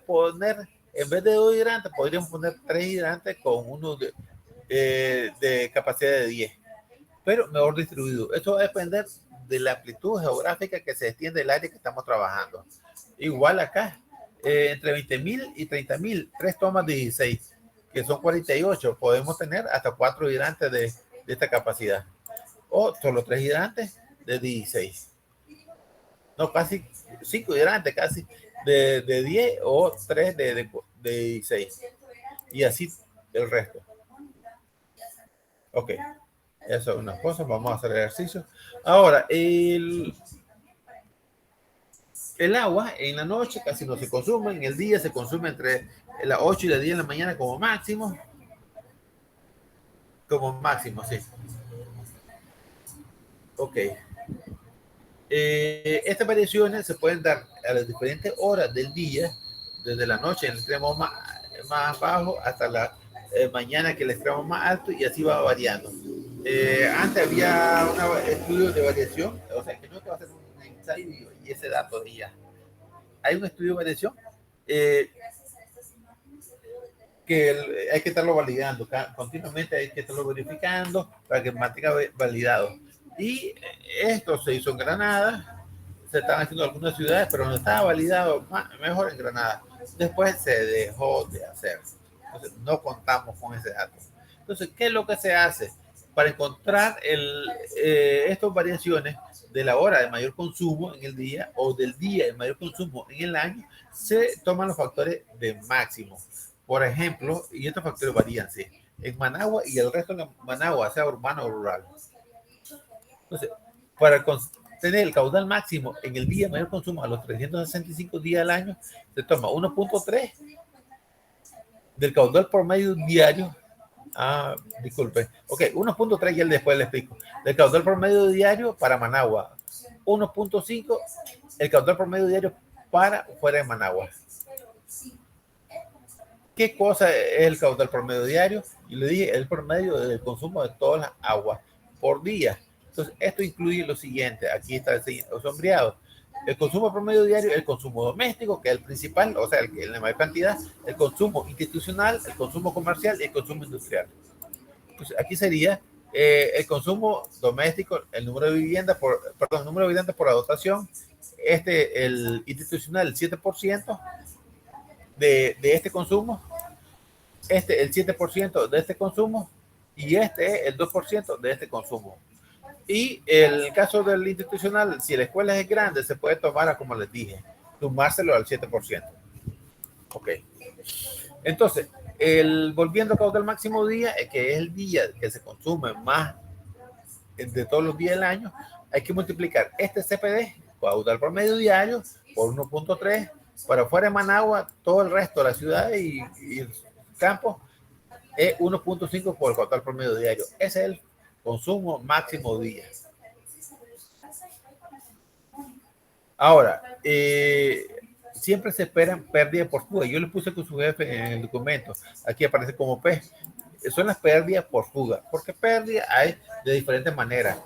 poner, en vez de 2 hidrantes, podríamos poner 3 hidrantes con uno de capacidad de 10, pero mejor distribuido. Esto va a depender de la amplitud geográfica que se extiende el área que estamos trabajando. Igual acá, entre 20.000 y 30.000, 3 tomas de 16, que son 48, podemos tener hasta 4 hidrantes de esta capacidad, o solo 3 hidrantes de 16. No, casi 5 hidrantes, casi de 10, o 3 de 16. Y así el resto. Ok. Eso es una cosa. Vamos a hacer ejercicio. Ahora, el agua en la noche casi no se consume. En el día se consume entre las 8 y las 10 de la mañana como máximo. Como máximo, sí. Ok. Estas variaciones se pueden dar a las diferentes horas del día, desde la noche en el extremo más bajo hasta la mañana, que el extremo más alto, y así va variando. Antes había un estudio de variación, o sea que no te va a hacer un ensayo y ese dato de ya. Hay un estudio de variación que hay que estarlo validando continuamente, hay que estarlo verificando para que mantenga validado. Y esto se hizo en Granada, se estaban haciendo en algunas ciudades, pero no estaba validado, mejor en Granada. Después se dejó de hacer. Entonces, no contamos con ese dato. Entonces, ¿qué es lo que se hace? Para encontrar estas variaciones de la hora de mayor consumo en el día o del día de mayor consumo en el año, se toman los factores de máximo. Por ejemplo, y estos factores varían, sí, en Managua y el resto de Managua, sea urbano o rural. Entonces, para tener el caudal máximo en el día de mayor consumo a los 365 días al año, se toma 1.3 del caudal promedio diario. Disculpe. Ok, 1.3 ya después le explico. Del caudal promedio diario para Managua. 1.5 el caudal promedio diario para fuera de Managua. ¿Qué cosa es el caudal promedio diario? Y le dije, el promedio del consumo de todas las aguas por día. Entonces, esto incluye lo siguiente. Aquí está el sombreado. El consumo promedio diario, el consumo doméstico, que es el principal, o sea, el la mayor cantidad, el consumo institucional, el consumo comercial y el consumo industrial. Entonces, aquí sería el consumo doméstico, el número de viviendas el número de viviendas por la dotación, el institucional, el 7% de este consumo, el 7% de este consumo, y el 2% de este consumo. Y el caso del institucional, si la escuela es grande, se puede tomar, como les dije, sumárselo al 7%. Ok. Entonces, volviendo a caudal máximo día, que es el día que se consume más de todos los días del año, hay que multiplicar este CPD, caudal promedio diario, por 1.3. Para fuera de Managua, todo el resto de la ciudad y campo es 1.5 por el caudal promedio diario. Ese es el consumo máximo día. Ahora, siempre se esperan pérdidas por fuga. Yo le puse con su jefe en el documento. Aquí aparece como P. Son las pérdidas por fuga. Porque pérdidas hay de diferentes maneras.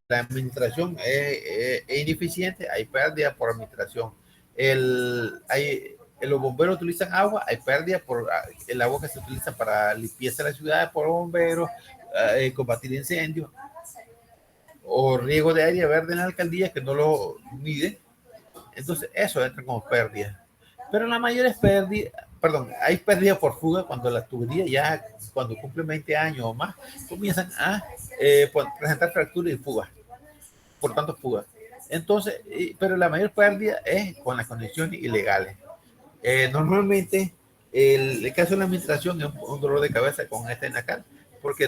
La administración es ineficiente, hay pérdidas por administración. Los bomberos utilizan agua, hay pérdidas por el agua que se utiliza para limpieza de la ciudad por bomberos, combatir incendios, o riego de área verde en la alcaldía que no lo miden. Entonces eso entra como pérdida. Pero la mayor es pérdida, perdón, hay pérdida por fuga cuando las tuberías ya, cuando cumplen 20 años o más, comienzan a presentar fracturas y fugas. Por tanto, fugas. Entonces, pero la mayor pérdida es con las condiciones ilegales. Normalmente, el caso de la administración es un dolor de cabeza con este NACAL, porque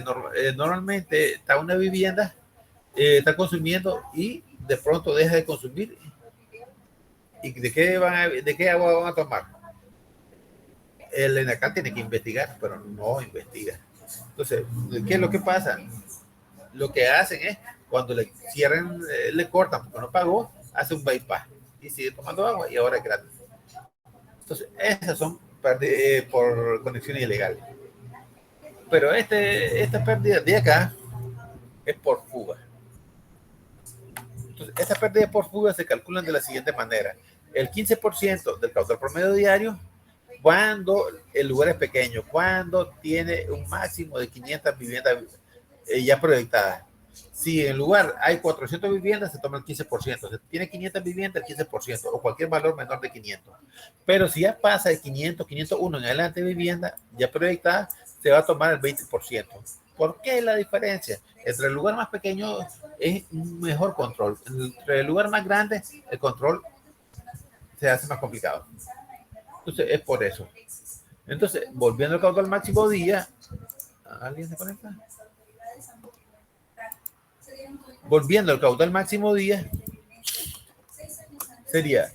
normalmente está una vivienda, está consumiendo y de pronto deja de consumir. ¿Y de qué agua van a tomar? El ENACAL tiene que investigar, pero no investiga. Entonces, ¿qué es lo que pasa? Lo que hacen es, cuando le cierran, le cortan porque no pagó, hace un bypass y sigue tomando agua y ahora es gratis. Entonces, esas son pérdidas por conexiones ilegales. Pero esta pérdida de acá es por fuga. Entonces, estas pérdidas por fuga se calculan de la siguiente manera. El 15% del caudal promedio diario cuando el lugar es pequeño, cuando tiene un máximo de 500 viviendas ya proyectadas. Si en el lugar hay 400 viviendas, se toma el 15%. Si tiene 500 viviendas, el 15%, o cualquier valor menor de 500. Pero si ya pasa de 500, 501 en adelante vivienda ya proyectada, se va a tomar el 20%. ¿Por qué la diferencia? Entre el lugar más pequeño es un mejor control. Entre el lugar más grande, el control se hace más complicado. Entonces, es por eso. Entonces, volviendo al caudal máximo día, ¿alguien se conecta? Volviendo al caudal máximo día, sería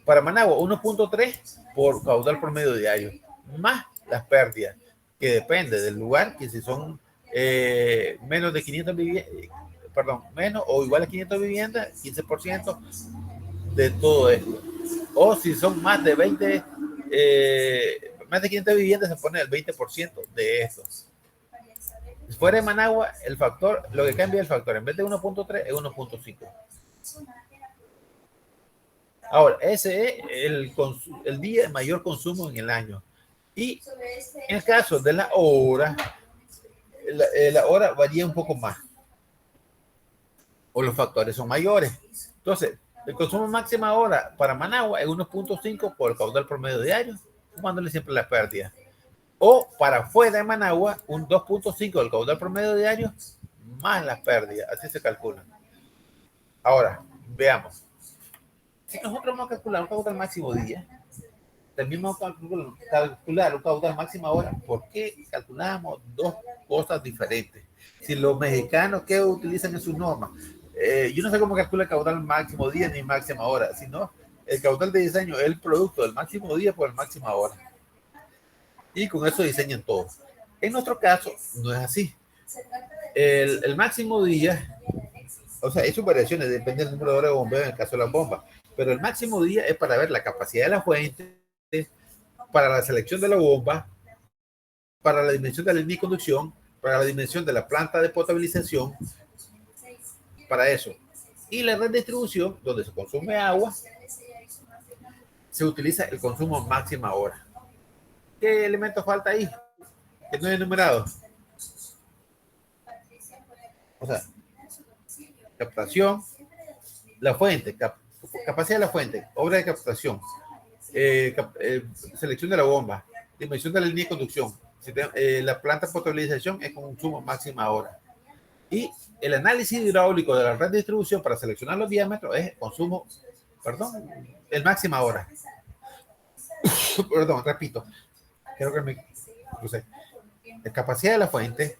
para Managua 1.3 por caudal promedio diario, más las pérdidas, que depende del lugar, que si son menos de 500 viviendas, perdón, menos o igual a 500 viviendas, 15% de todo esto. O si son más de 20, más de 500 viviendas, se pone el 20% de estos. Si fuera de Managua, el factor, lo que cambia el factor, en vez de 1.3 es 1.5. Ahora, ese es el día de mayor consumo en el año. Y en el caso de la hora, la hora varía un poco más. O los factores son mayores. Entonces, el consumo máxima hora para Managua es 1.5 por el caudal promedio diario, sumándole siempre las pérdidas. O para fuera de Managua, un 2.5 del caudal promedio diario más las pérdidas. Así se calcula. Ahora, veamos. Si nosotros vamos a calcular un caudal máximo día, también vamos a calcular un caudal máxima hora. ¿Por qué calculamos dos cosas diferentes? Si los mexicanos, ¿qué utilizan en sus normas? Yo no sé cómo calcula el caudal máximo día ni máxima hora, sino el caudal de diseño es el producto del máximo día por el máxima hora. Y con eso diseñan todo. En nuestro caso, no es así. El máximo día, o sea, hay sus variaciones, depende del número de horas de bombeo en el caso de las bombas, pero el máximo día es para ver la capacidad de la fuente, para la selección de la bomba, para la dimensión de la línea de conducción, para la dimensión de la planta de potabilización, para eso. Y la red de distribución, donde se consume agua, se utiliza el consumo máxima hora. ¿Qué elemento falta ahí? Que no es enumerado. O sea, captación, la fuente, capacidad de la fuente, obra de captación, selección de la bomba, dimensión de la línea de conducción, la planta de potabilización es consumo máxima hora. Y el análisis hidráulico de la red de distribución para seleccionar los diámetros es consumo, perdón, el máxima hora. Perdón, repito, creo que me crucé. La capacidad de la fuente,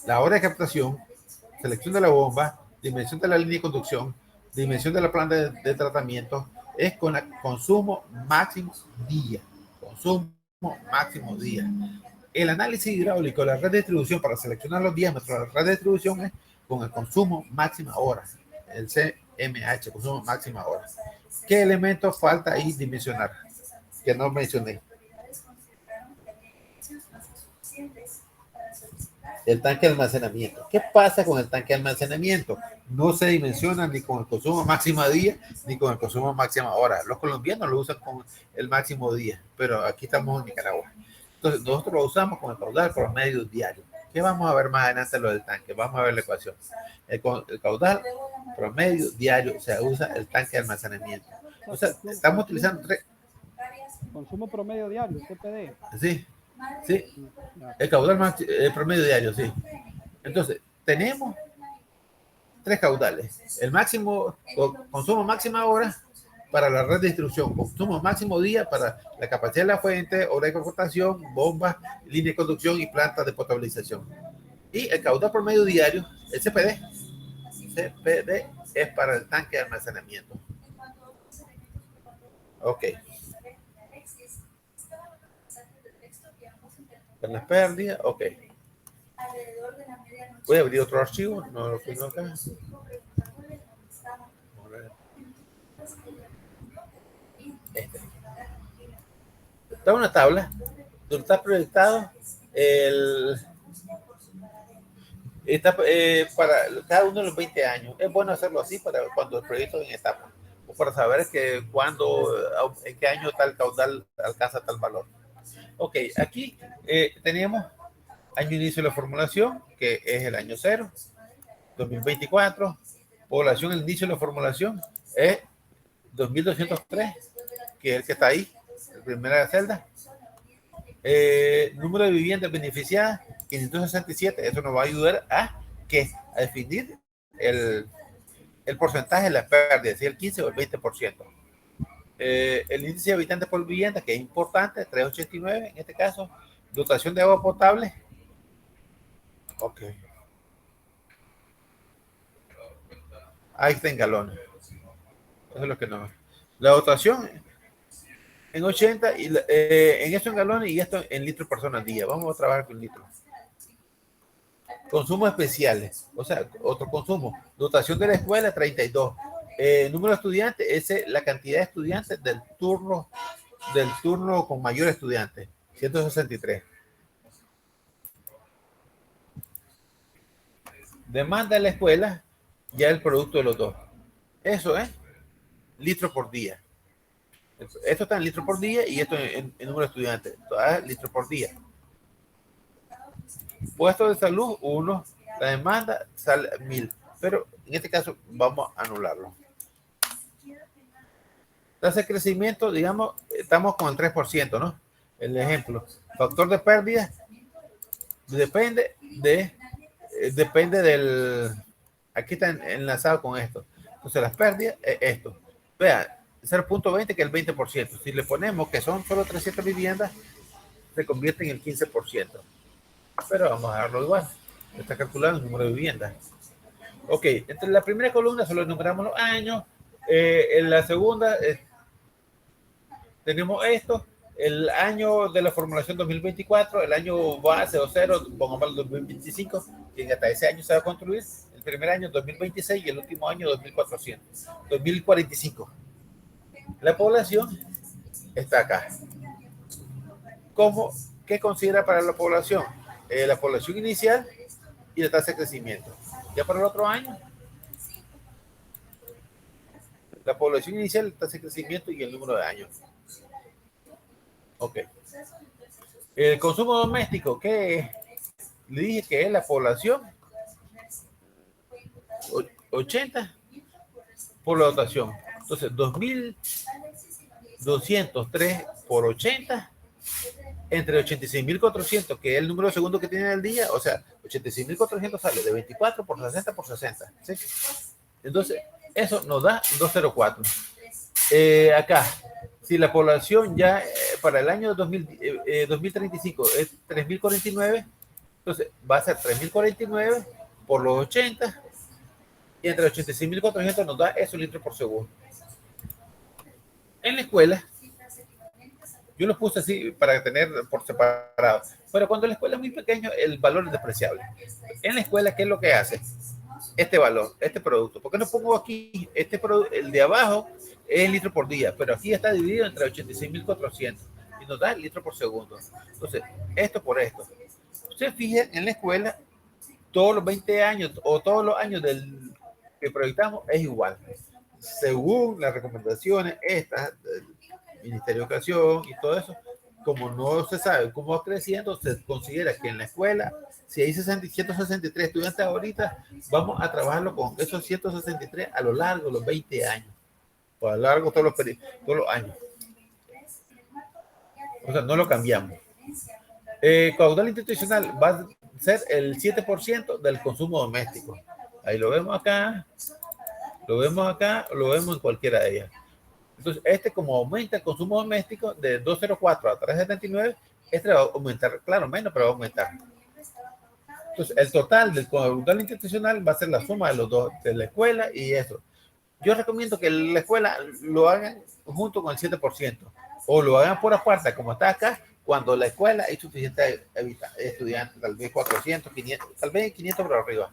la hora de captación, selección de la bomba, dimensión de la línea de conducción, dimensión de la planta de tratamiento, es con el consumo máximo día. Consumo máximo día. El análisis hidráulico de la red de distribución para seleccionar los diámetros de la red de distribución es con el consumo máxima hora, el CMH, consumo máxima hora. ¿Qué elementos falta ahí dimensionar? Que no mencioné. El tanque de almacenamiento. ¿Qué pasa con el tanque de almacenamiento? No se dimensiona ni con el consumo máximo día ni con el consumo máxima hora. Los colombianos lo usan con el máximo día, pero aquí estamos en Nicaragua. Entonces, nosotros lo usamos con el caudal promedio diario. ¿Qué vamos a ver más adelante lo del tanque? Vamos a ver la ecuación. El caudal promedio diario se usa el tanque de almacenamiento. O sea, estamos utilizando tres. Consumo promedio diario, CPD. Sí, sí. El caudal promedio diario, sí. Entonces, tenemos tres caudales. El máximo, consumo máxima hora para la red de distribución, consumo máximo día para la capacidad de la fuente, hora de captación, bombas, línea de conducción y plantas de potabilización. Y el caudal promedio diario, el CPD. CPD es para el tanque de almacenamiento. Ok. Con las pérdidas, ok. Voy a abrir otro archivo, no lo tengo acá. Este. Está una tabla donde está proyectado Está para cada uno de los 20 años. Es bueno hacerlo así para cuando el proyecto en etapa, o para saber que cuándo, en qué año tal caudal alcanza tal valor. Ok, aquí teníamos año inicio de la formulación, que es el año 0, 2024. Población, el inicio de la formulación es 2203, que es el que está ahí, la primera celda. Número de viviendas beneficiadas, 567. Eso nos va a ayudar a definir el porcentaje de las pérdidas, si el 15 o el 20%. El índice de habitantes por vivienda, que es importante, 389 en este caso. Dotación de agua potable. Ok. Ahí está en galones. Eso es lo que no. La dotación en 80 y en esto en galones y esto en litros persona al día. Vamos a trabajar con litros. Consumos especiales, o sea, otro consumo. Dotación de la escuela, 32. Número de estudiantes, esa es la cantidad de estudiantes del turno con mayor estudiante, 163. Demanda de la escuela, ya el producto de los dos. Eso es litros por día. Esto está en litros por día y esto en número de estudiantes. Litros por día. Puesto de salud, 1. La demanda sale 1000. Pero en este caso vamos a anularlo. Tasa de crecimiento, digamos, estamos con el 3%, ¿no? El ejemplo. Factor de pérdida depende del... Aquí está enlazado con esto. Entonces las pérdidas es esto. Vean, 0.20 que es el 20%. Si le ponemos que son solo 300 viviendas, se convierte en el 15%. Pero vamos a darlo igual. Está calculado el número de viviendas. Ok, entre la primera columna solo enumeramos los años. En la segunda tenemos esto. El año de la formulación 2024, el año base o cero, pongamos el 2025, que hasta ese año se va a construir. El primer año 2026 y el último año 2045. La población está acá. ¿Qué considera para la población? La población inicial y la tasa de crecimiento. Ya para el otro año, la población inicial, la tasa de crecimiento y el número de años. Ok. El consumo doméstico, ¿qué es? Le dije que es la población 80 por la dotación. Entonces, 2203 por 80 entre 86.400, que es el número segundo que tiene el día, o sea, 86.400 sale de 24 por 60 por 60. ¿Sí? Entonces, eso nos da 204. Acá, si la población ya para el año 2035 es 3.049, entonces va a ser 3.049 por los 80 y entre 86.400 nos da eso litros por segundo. En la escuela, yo los puse así para tener por separado, pero cuando la escuela es muy pequeño, el valor es despreciable. En la escuela, ¿qué es lo que hace? Este valor, este producto. ¿Por qué no pongo aquí el de abajo? Es el litro por día, pero aquí está dividido entre 86.400 y nos da el litro por segundo. Entonces, esto por esto. Ustedes fijan en la escuela, todos los 20 años o todos los años que proyectamos es igual. Según las recomendaciones estas del Ministerio de Educación y todo eso, como no se sabe cómo va creciendo, se considera que en la escuela, si hay 163 estudiantes ahorita, vamos a trabajarlo con esos 163 a lo largo de los 20 años, o a lo largo de todos los años. O sea, no lo cambiamos. Caudal institucional va a ser el 7% del consumo doméstico. Ahí lo vemos acá, lo vemos en cualquiera de ellas. Entonces, como aumenta el consumo doméstico de 204 a 379, este va a aumentar, claro, menos, pero va a aumentar. Entonces, el total del caudal institucional va a ser la suma de los dos, de la escuela y eso. Yo recomiendo que la escuela lo hagan junto con el 7%, o lo hagan por aparte, como está acá, cuando la escuela hay suficiente estudiantes, tal vez 400, 500, tal vez 500 por arriba.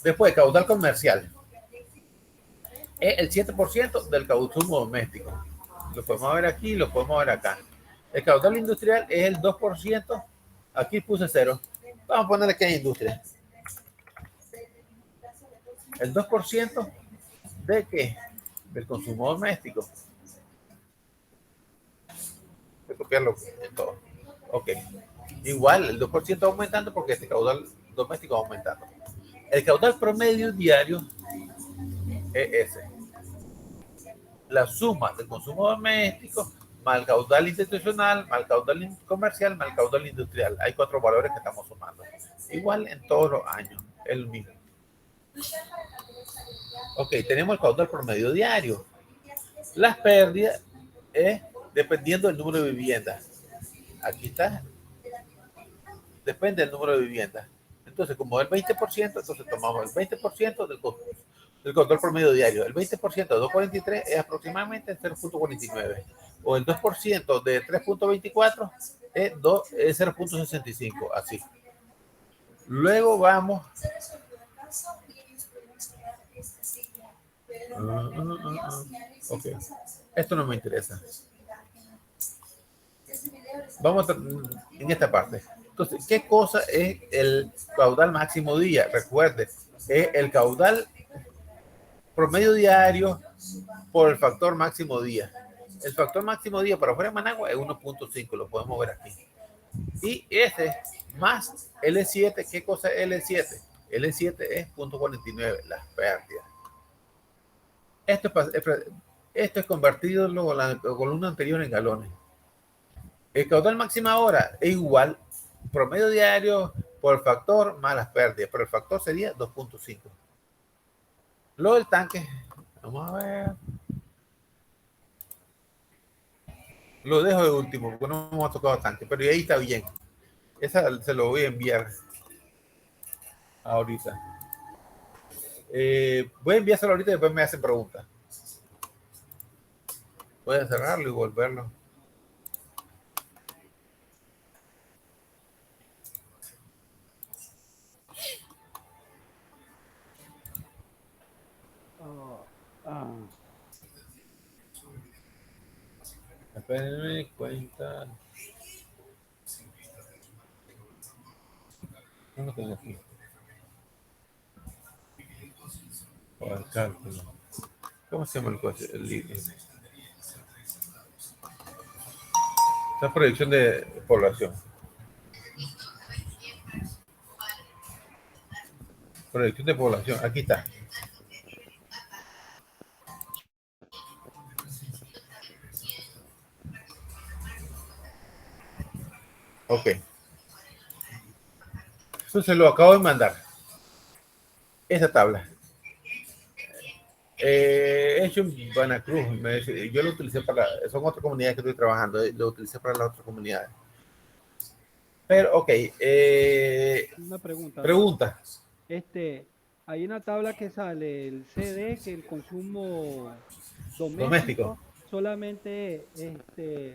Después, caudal comercial. Es el 7% del consumo doméstico. Lo podemos ver aquí, lo podemos ver acá. El caudal industrial es el 2%. Aquí puse 0. Vamos a ponerle que hay industria. El 2% de qué? Del consumo doméstico. Voy a copiarlo en todo. Ok. Igual, el 2% aumentando porque este caudal doméstico va aumentando. El caudal promedio diario es ese. La suma del consumo doméstico más el caudal institucional, más el caudal comercial, más el caudal industrial. Hay 4 valores que estamos sumando. Igual en todos los años, el mismo. Ok, tenemos el caudal promedio diario. Las pérdidas es dependiendo del número de viviendas. Aquí está. Depende del número de viviendas. Entonces, como el 20%, entonces tomamos el 20% del caudal promedio diario. El 20% de 2.43 es aproximadamente 0.49. O el 2% de 3.24 es 0.65. Así. Luego vamos. Ok. Esto no me interesa. Vamos en esta parte. Entonces, ¿qué cosa es el caudal máximo día? Recuerde, es el caudal promedio diario por el factor máximo día. El factor máximo día para afuera de Managua es 1.5, lo podemos ver aquí. Y ese más L7, ¿qué cosa es L7? L7 es 0.49, las pérdidas. Esto es convertido con la columna anterior en galones. El caudal máxima ahora es igual promedio diario por el factor más las pérdidas, pero el factor sería 2.5. Luego del tanque, vamos a ver. Lo dejo de último porque no hemos tocado tanque, pero ahí está bien. Esa se lo voy a enviar ahorita. Voy a enviárselo ahorita y después me hacen preguntas. Voy a cerrarlo y volverlo. Espérenme, cuenta. No lo tengo aquí. O el cálculo. ¿Cómo se llama el coche? Esta proyección de población. Proyección de población. Aquí está. Ok. Eso se lo acabo de mandar. Esa tabla. Hecho en Banacruz. Yo lo utilicé son otras comunidades que estoy trabajando. Lo utilicé para las otras comunidades. Pero, ok. Una pregunta. Pregunta. Hay una tabla que sale el CD, que el consumo Doméstico. doméstico, solamente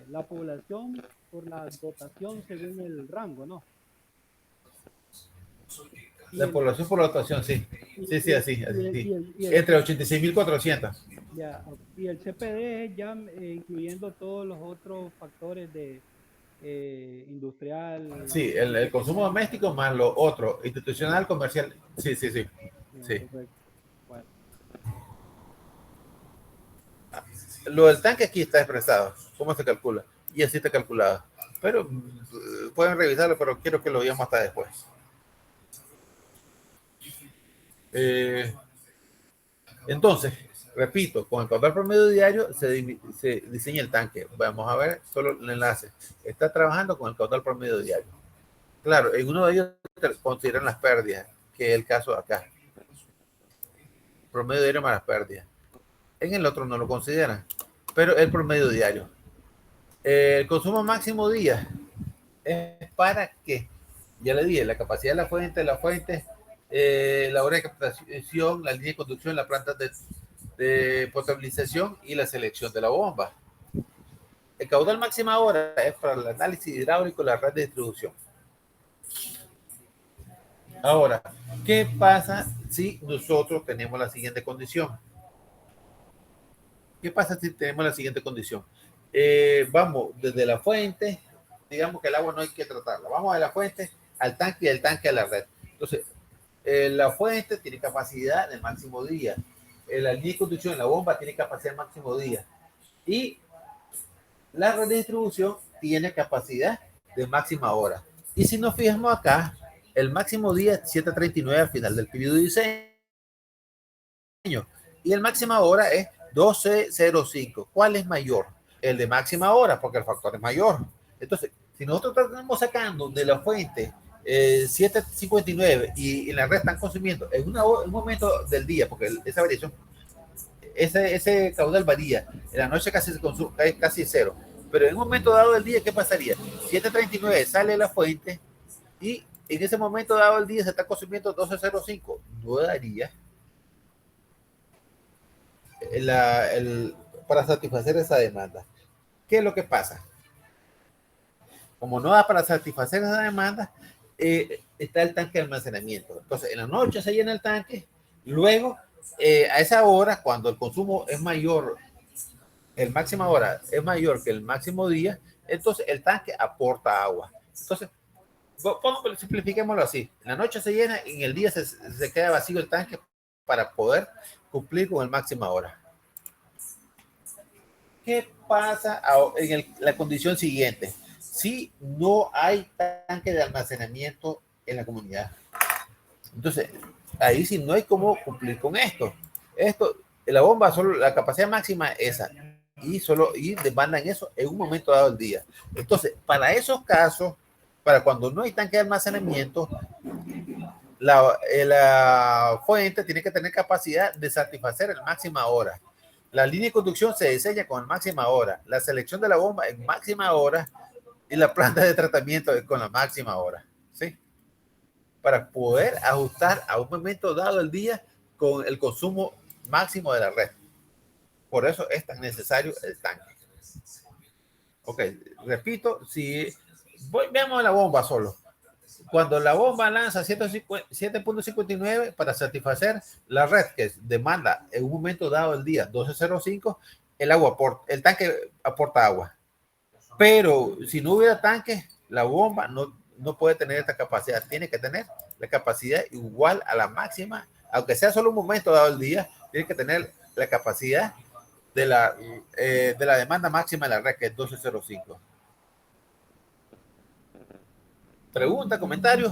la población por la dotación según el rango, ¿no? Y La el, población por la dotación, sí. y, Sí, y el, así. y el, Sí. y el, y el, Entre 86.400. ya, y el CPD ya incluyendo todos los otros factores de industrial. Sí, el consumo doméstico más lo otro, institucional, comercial. Sí, sí, sí. Ya, Sí. correcto. Bueno, Lo del tanque aquí está expresado. ¿Cómo se calcula? Y así está calculado. Pero pueden revisarlo, pero quiero que lo veamos hasta después. Entonces, repito, con el caudal promedio diario se diseña el tanque. Vamos a ver solo el enlace. Está trabajando con el caudal promedio diario. Claro, en uno de ellos consideran las pérdidas, que es el caso de acá. Promedio diario más las pérdidas. En el otro no lo consideran, pero el promedio diario. El consumo máximo día es para qué. Ya le dije, la capacidad de la fuente, la hora de captación, la línea de conducción, la planta de potabilización y la selección de la bomba. El caudal máximo ahora es para el análisis hidráulico de la red de distribución. Ahora, ¿qué pasa si nosotros tenemos la siguiente condición? ¿Qué pasa si tenemos la siguiente condición? Vamos desde la fuente, digamos que el agua no hay que tratarla. Vamos de la fuente al tanque y el tanque a la red. Entonces, la fuente tiene capacidad de máximo día. La línea de conducción, la bomba tiene capacidad de máximo día. Y la red de distribución tiene capacidad de máxima hora. Y si nos fijamos acá, el máximo día es 7:39 al final del periodo de diseño. Y el máxima hora es 12:05. ¿Cuál es mayor? El de máxima hora, porque el factor es mayor. Entonces, si nosotros estamos sacando de la fuente 7:59 y en la red están consumiendo en un momento del día, porque esa variación, ese caudal varía. En la noche casi se consume, casi cero. Pero en un momento dado del día, ¿qué pasaría? 7:39 sale de la fuente y en ese momento dado del día se está consumiendo 12:05. No daría para satisfacer esa demanda. ¿Qué es lo que pasa? Como no da para satisfacer esa demanda, está el tanque de almacenamiento. Entonces, en la noche se llena el tanque, luego, a esa hora, cuando el consumo es mayor, el máxima hora es mayor que el máximo día, entonces el tanque aporta agua. Entonces, simplifiquémoslo así. En la noche se llena y en el día se queda vacío el tanque para poder cumplir con el máxima hora. ¿Qué pasa en la condición siguiente? Si no hay tanque de almacenamiento en la comunidad. Entonces, ahí sí no hay cómo cumplir con esto. La bomba, solo la capacidad máxima es esa. Y demandan eso en un momento dado del día. Entonces, para esos casos, para cuando no hay tanque de almacenamiento, la fuente tiene que tener capacidad de satisfacer el máxima hora. La línea de conducción se diseña con máxima hora, la selección de la bomba en máxima hora y la planta de tratamiento con la máxima hora, ¿sí? Para poder ajustar a un momento dado del día con el consumo máximo de la red. Por eso es tan necesario el tanque. Ok, repito, veamos la bomba solo. Cuando la bomba lanza 7.59 para satisfacer la red que demanda en un momento dado del día 12:05, el tanque aporta agua. Pero si no hubiera tanque, la bomba no puede tener esta capacidad. Tiene que tener la capacidad igual a la máxima, aunque sea solo un momento dado del día, tiene que tener la capacidad de la demanda máxima de la red, que es 12:05. Pregunta, comentarios.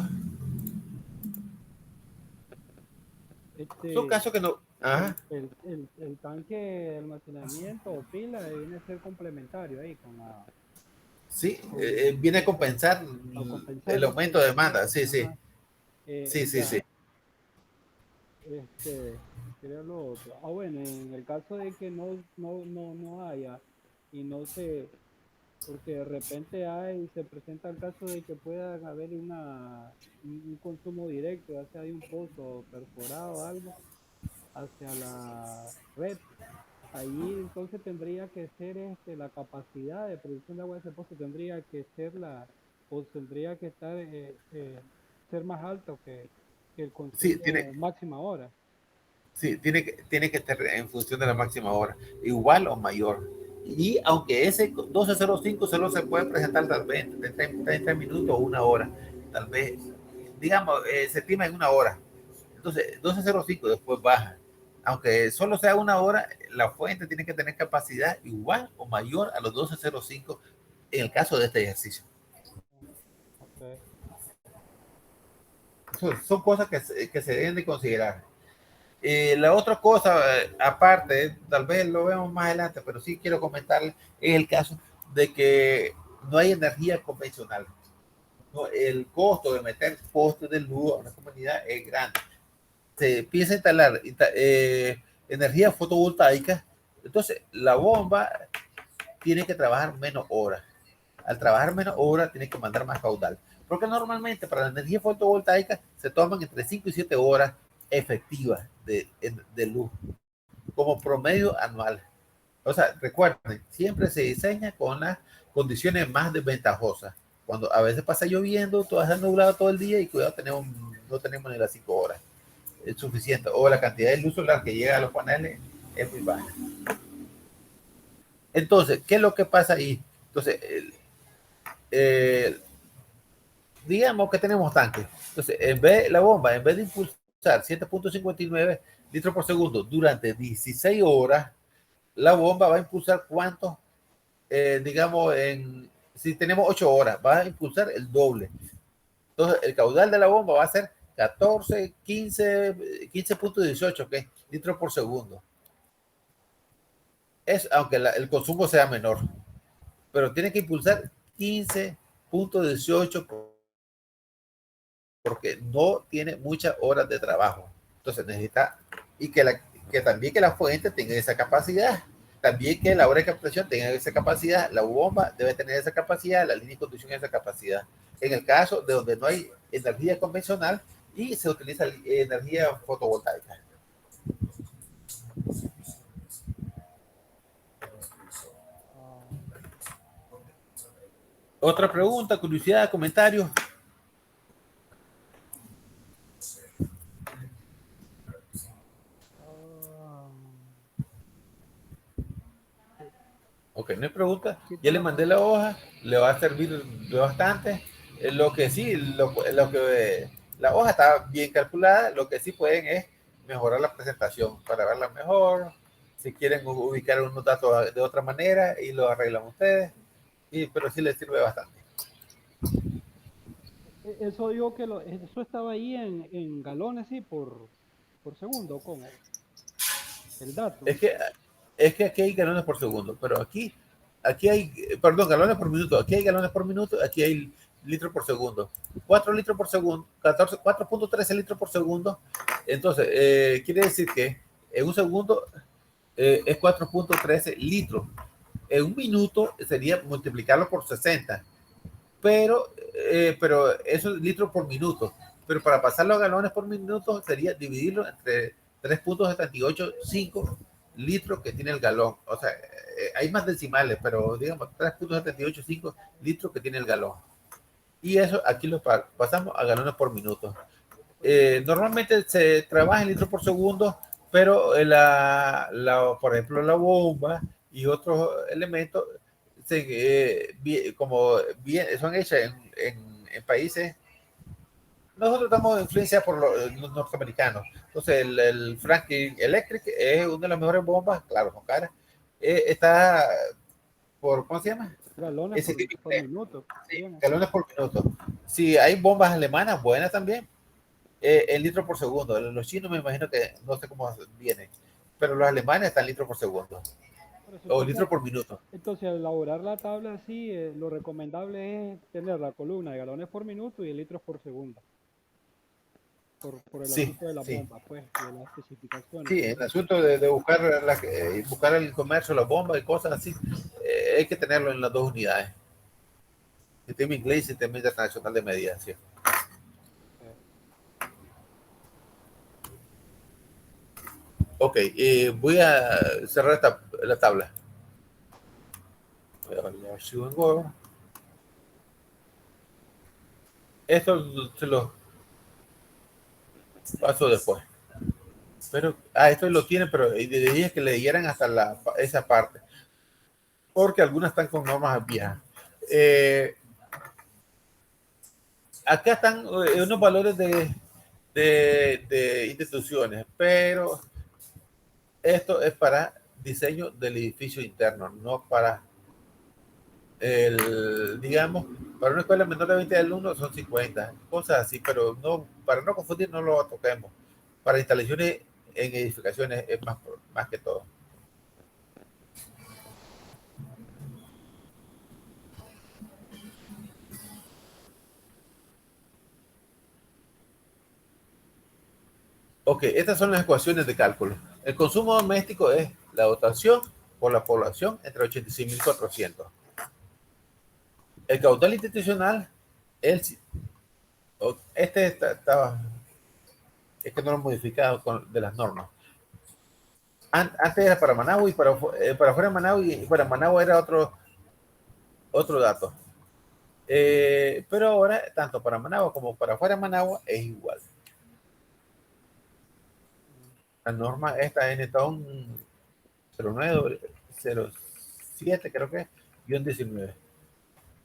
Son casos que no. Ajá. El tanque de almacenamiento o pila viene a ser complementario ahí con la. Sí, viene a compensar el aumento de demanda. Sí, sí. Sí, sí, sí. Sería lo otro. Bueno, en el caso de que no haya y no se, porque de repente se presenta el caso de que pueda haber un consumo directo, ya sea de un pozo perforado o algo, hacia la red. Ahí entonces tendría que ser la capacidad de producción de agua de ese pozo tendría que ser o tendría que estar ser más alto que el Sí, consumo máxima hora. Sí, tiene que estar en función de la máxima hora, igual o mayor. Y aunque ese 12:05 solo se puede presentar tal vez de 30 minutos o una hora, tal vez, digamos, se estima en una hora. Entonces, 12:05 después baja. Aunque solo sea una hora, la fuente tiene que tener capacidad igual o mayor a los 12:05 en el caso de este ejercicio. Okay. Son cosas que se deben de considerar. La otra cosa, aparte, tal vez lo vemos más adelante, pero sí quiero comentarle, es el caso de que no hay energía convencional. No, el costo de meter postes de luz a una comunidad es grande. Se empieza a instalar energía fotovoltaica, entonces la bomba tiene que trabajar menos horas. Al trabajar menos horas, tiene que mandar más caudal. Porque normalmente para la energía fotovoltaica se toman entre 5 y 7 horas efectivas de luz como promedio anual. O sea, recuerden, siempre se diseña con las condiciones más desventajosas. Cuando a veces pasa lloviendo, todo está nublado todo el día y cuidado, no tenemos ni las 5 horas. Es suficiente. O la cantidad de luz solar que llega a los paneles es muy baja. Entonces, ¿qué es lo que pasa ahí? Entonces, digamos que tenemos tanque. Entonces, la bomba, en vez de impulsar 7.59 litros por segundo durante 16 horas, la bomba va a impulsar cuánto, digamos, si tenemos 8 horas, va a impulsar el doble. Entonces, el caudal de la bomba va a ser 14, 15.18 ¿okay? litros por segundo. Aunque el consumo sea menor, pero tiene que impulsar 15.18 porque no tiene muchas horas de trabajo. Entonces necesita, y que también que la fuente tenga esa capacidad, también que la hora de captación tenga esa capacidad, la bomba debe tener esa capacidad, la línea de conducción esa capacidad. En el caso de donde no hay energía convencional y se utiliza energía fotovoltaica. Otra pregunta, curiosidad, comentario. Ok, no hay pregunta. Ya le mandé la hoja, le va a servir bastante. Lo que sí, la hoja está bien calculada, lo que sí pueden es mejorar la presentación para verla mejor. Si quieren ubicar unos datos de otra manera y lo arreglan ustedes, pero sí les sirve bastante. Eso digo que eso estaba ahí en galones, sí, por segundo, ¿cómo? El dato. Es que aquí hay galones por segundo, pero aquí hay, perdón, galones por minuto. Aquí hay galones por minuto, aquí hay litros por segundo. 4 litros por segundo, 4.13 litros por segundo. Entonces, quiere decir que en un segundo es 4.13 litros. En un minuto sería multiplicarlo por 60, pero eso es litros por minuto. Pero para pasarlo a galones por minuto sería dividirlo entre 3.785 litros que tiene el galón. O sea, hay más decimales, pero digamos 3.785 litros que tiene el galón. Y eso aquí lo pasamos a galones por minuto. Normalmente se trabaja en litros por segundo, pero por ejemplo la bomba y otros elementos como son hechas en países. Nosotros estamos influenciados por los norteamericanos. Entonces, el Franklin Electric es una de las mejores bombas, claro, son caras. Está ¿cómo se llama? Galones Ese por minuto. sí, Bien. galones por minuto. Si hay bombas alemanas buenas también, en litros por segundo. Los chinos me imagino que no sé cómo vienen, pero los alemanes están litros por segundo Por eso, o litros por minuto. entonces, al elaborar la tabla así, lo recomendable es tener la columna de galones por minuto y litros por segundo. Por el Sí, asunto de la sí. bomba, pues, y de las especificaciones. Sí, el asunto de buscar, buscar el comercio, las bombas y cosas así, hay que tenerlo en las dos unidades. Sistema inglés y sistema internacional de medidas. ¿Sí? Ok, voy a cerrar la tabla. Voy a abrir el archivo en Word. Esto se lo paso después. Pero, esto lo tienen, pero dije que le dieran hasta esa parte. Porque algunas están con normas viejas. Acá están unos valores de instituciones, pero esto es para diseño del edificio interno, no para digamos, para una escuela menor de 20 alumnos son 50, cosas así, pero no, para no confundir, no lo toquemos. Para instalaciones en edificaciones es más que todo. Ok, estas son las ecuaciones de cálculo. El consumo doméstico es la dotación por la población entre 86.400. El caudal institucional, este estaba, es que no lo he modificado de las normas. Antes era para Managua y para fuera de Managua y para Managua era otro dato. Pero ahora, tanto para Managua como para fuera de Managua es igual. La norma esta es NTON 0907, creo que es, guión 19.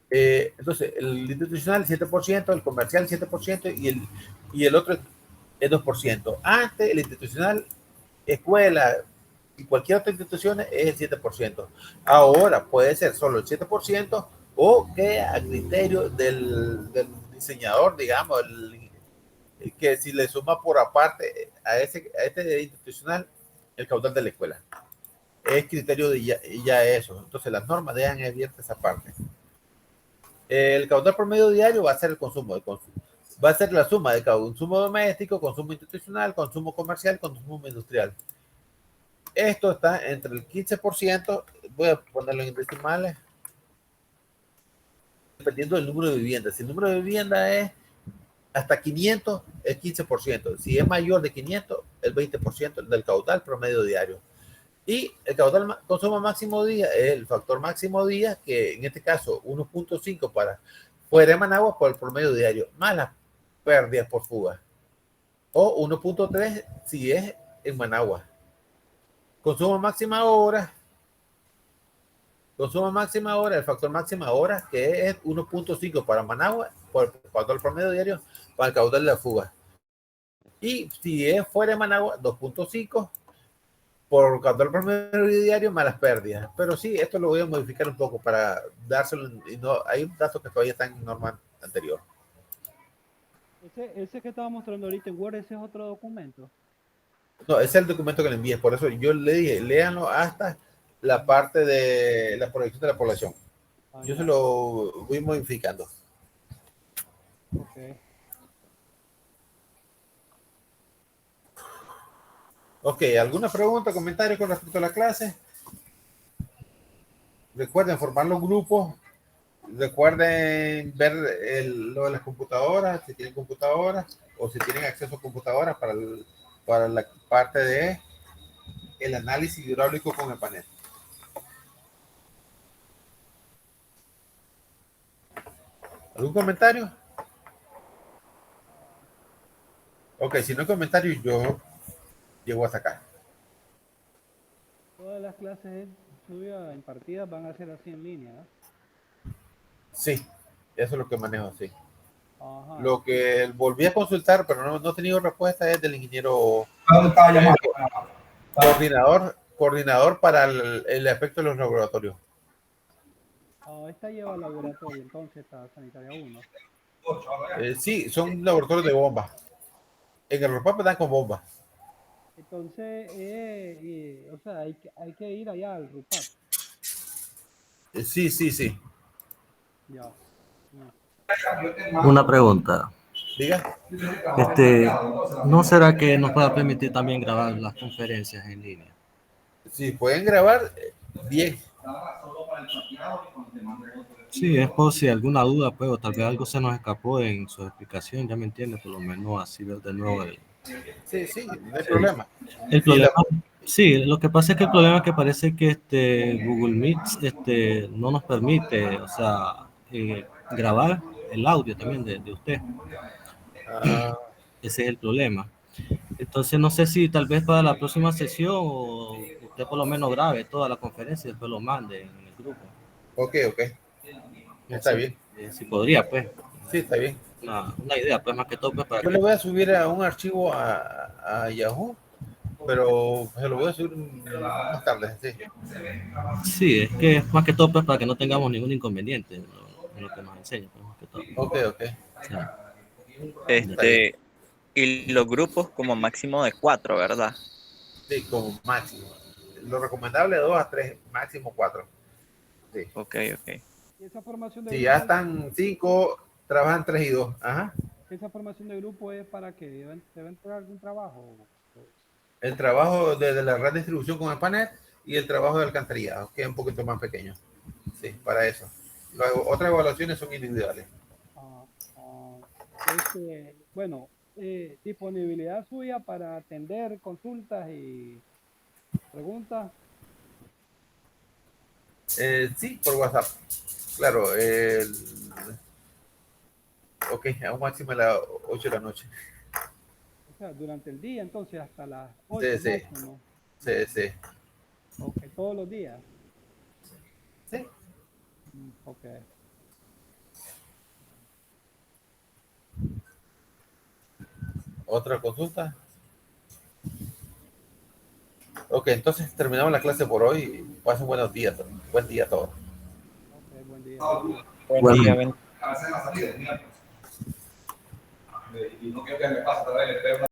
Entonces, el institucional 7%, el comercial 7% y el otro es 2%. Antes, el institucional, escuela y cualquier otra institución es el 7%. Ahora puede ser solo el 7% o que a criterio del diseñador, digamos, que si le suma por aparte a este institucional el caudal de la escuela. Es criterio de ya eso. Entonces las normas dejan abierta esa parte. El caudal promedio diario va a ser el consumo, va a ser la suma de consumo doméstico, consumo institucional, consumo comercial, consumo industrial. Esto está entre el 15%, voy a ponerlo en decimales, dependiendo del número de viviendas. Si el número de viviendas es hasta 500, es 15%. Si es mayor de 500, el 20% del caudal promedio diario. Y el caudal consumo máximo día es el factor máximo día, que en este caso 1.5 para fuera de Managua por el promedio diario, más las pérdidas por fuga. O 1.3 si es en Managua. Consumo máxima hora, el factor máxima hora, que es 1.5 para Managua por el factor promedio diario para el caudal de la fuga. Y si es fuera de Managua, 2.5 por caudal promedio diario más las pérdidas. Pero sí, esto lo voy a modificar un poco para dárselo. Y no, hay datos que todavía están en norma anterior. Ese que estaba mostrando ahorita en Word, ese es otro documento. No, ese es el documento que le envié. Por eso yo le dije, léanlo hasta la parte de la proyección de la población. Yo se lo voy modificando. Ok. Ok, ¿alguna pregunta, comentario con respecto a la clase? Recuerden formar los grupos. Recuerden ver lo de las computadoras, si tienen computadoras o si tienen acceso a computadoras para la parte de el análisis hidráulico con el panel. ¿Algún comentario? Ok, si no hay comentarios, yo llego hasta acá. Todas las clases suyas impartidas van a ser así en línea, ¿no? Sí, eso es lo que manejo, sí. Ajá. Lo que volví a consultar, pero no he tenido respuesta, es del ingeniero coordinador para el aspecto de los laboratorios. Esta lleva laboratorio, entonces esta sanitaria 1. Sí, son laboratorios de bombas. En el ROPAP dan con bombas. Entonces, o sea, hay que ir allá al RUPAP. Sí, sí, sí. Ya. Una pregunta. Diga. ¿No será que nos pueda permitir también grabar las conferencias en línea? Si pueden grabar, bien. Sí, es por si alguna duda, pues, o tal vez algo se nos escapó en su explicación, ya me entiende, por lo menos así ver de nuevo Sí, sí, no hay problema. El problema, sí, lo que pasa es que el problema es que parece que Google Meet no nos permite, o sea, grabar el audio también de usted. Ese es el problema. Entonces no sé si tal vez para la próxima sesión usted por lo menos grabe toda la conferencia y después lo mande en el grupo. Ok. No Está sé bien. si podría, pues. Sí, está bien. Una idea, pues, más que todo, pues, para Yo que... le voy a subir a un archivo a Yahoo, pero se lo voy a subir más tarde. Sí. Sí, es que más que todo, pues, para que no tengamos ningún inconveniente en lo que nos enseña, pues, más que todo. Ok. Ya. Y los grupos como máximo de 4, ¿verdad? Sí, como máximo. Lo recomendable es 2 a 3, máximo 4. Sí. Ok. ¿Y esa formación de Si ya grupo, están 5, trabajan 3 y 2. Ajá. esa formación de grupo es para que deben entregar algún trabajo? El trabajo de la red de distribución con el panel y el trabajo de alcantarillado, que es un poquito más pequeño. Sí, para eso. Otras evaluaciones son individuales. Bueno, disponibilidad suya para atender consultas y preguntas. Sí, por WhatsApp. Claro. Ok, a un máximo a las 8 de la noche. O sea, durante el día, entonces, hasta las Sí, 8 sí. máximo. Sí. Ok, todos los días. Sí. Ok. ¿Otra consulta? Ok, entonces terminamos la clase por hoy. Pasen buenos días. Buen día a todos. Ok, buen día. Buen día, A veces en la salida, mira. Y no quiero que me pase otra vez,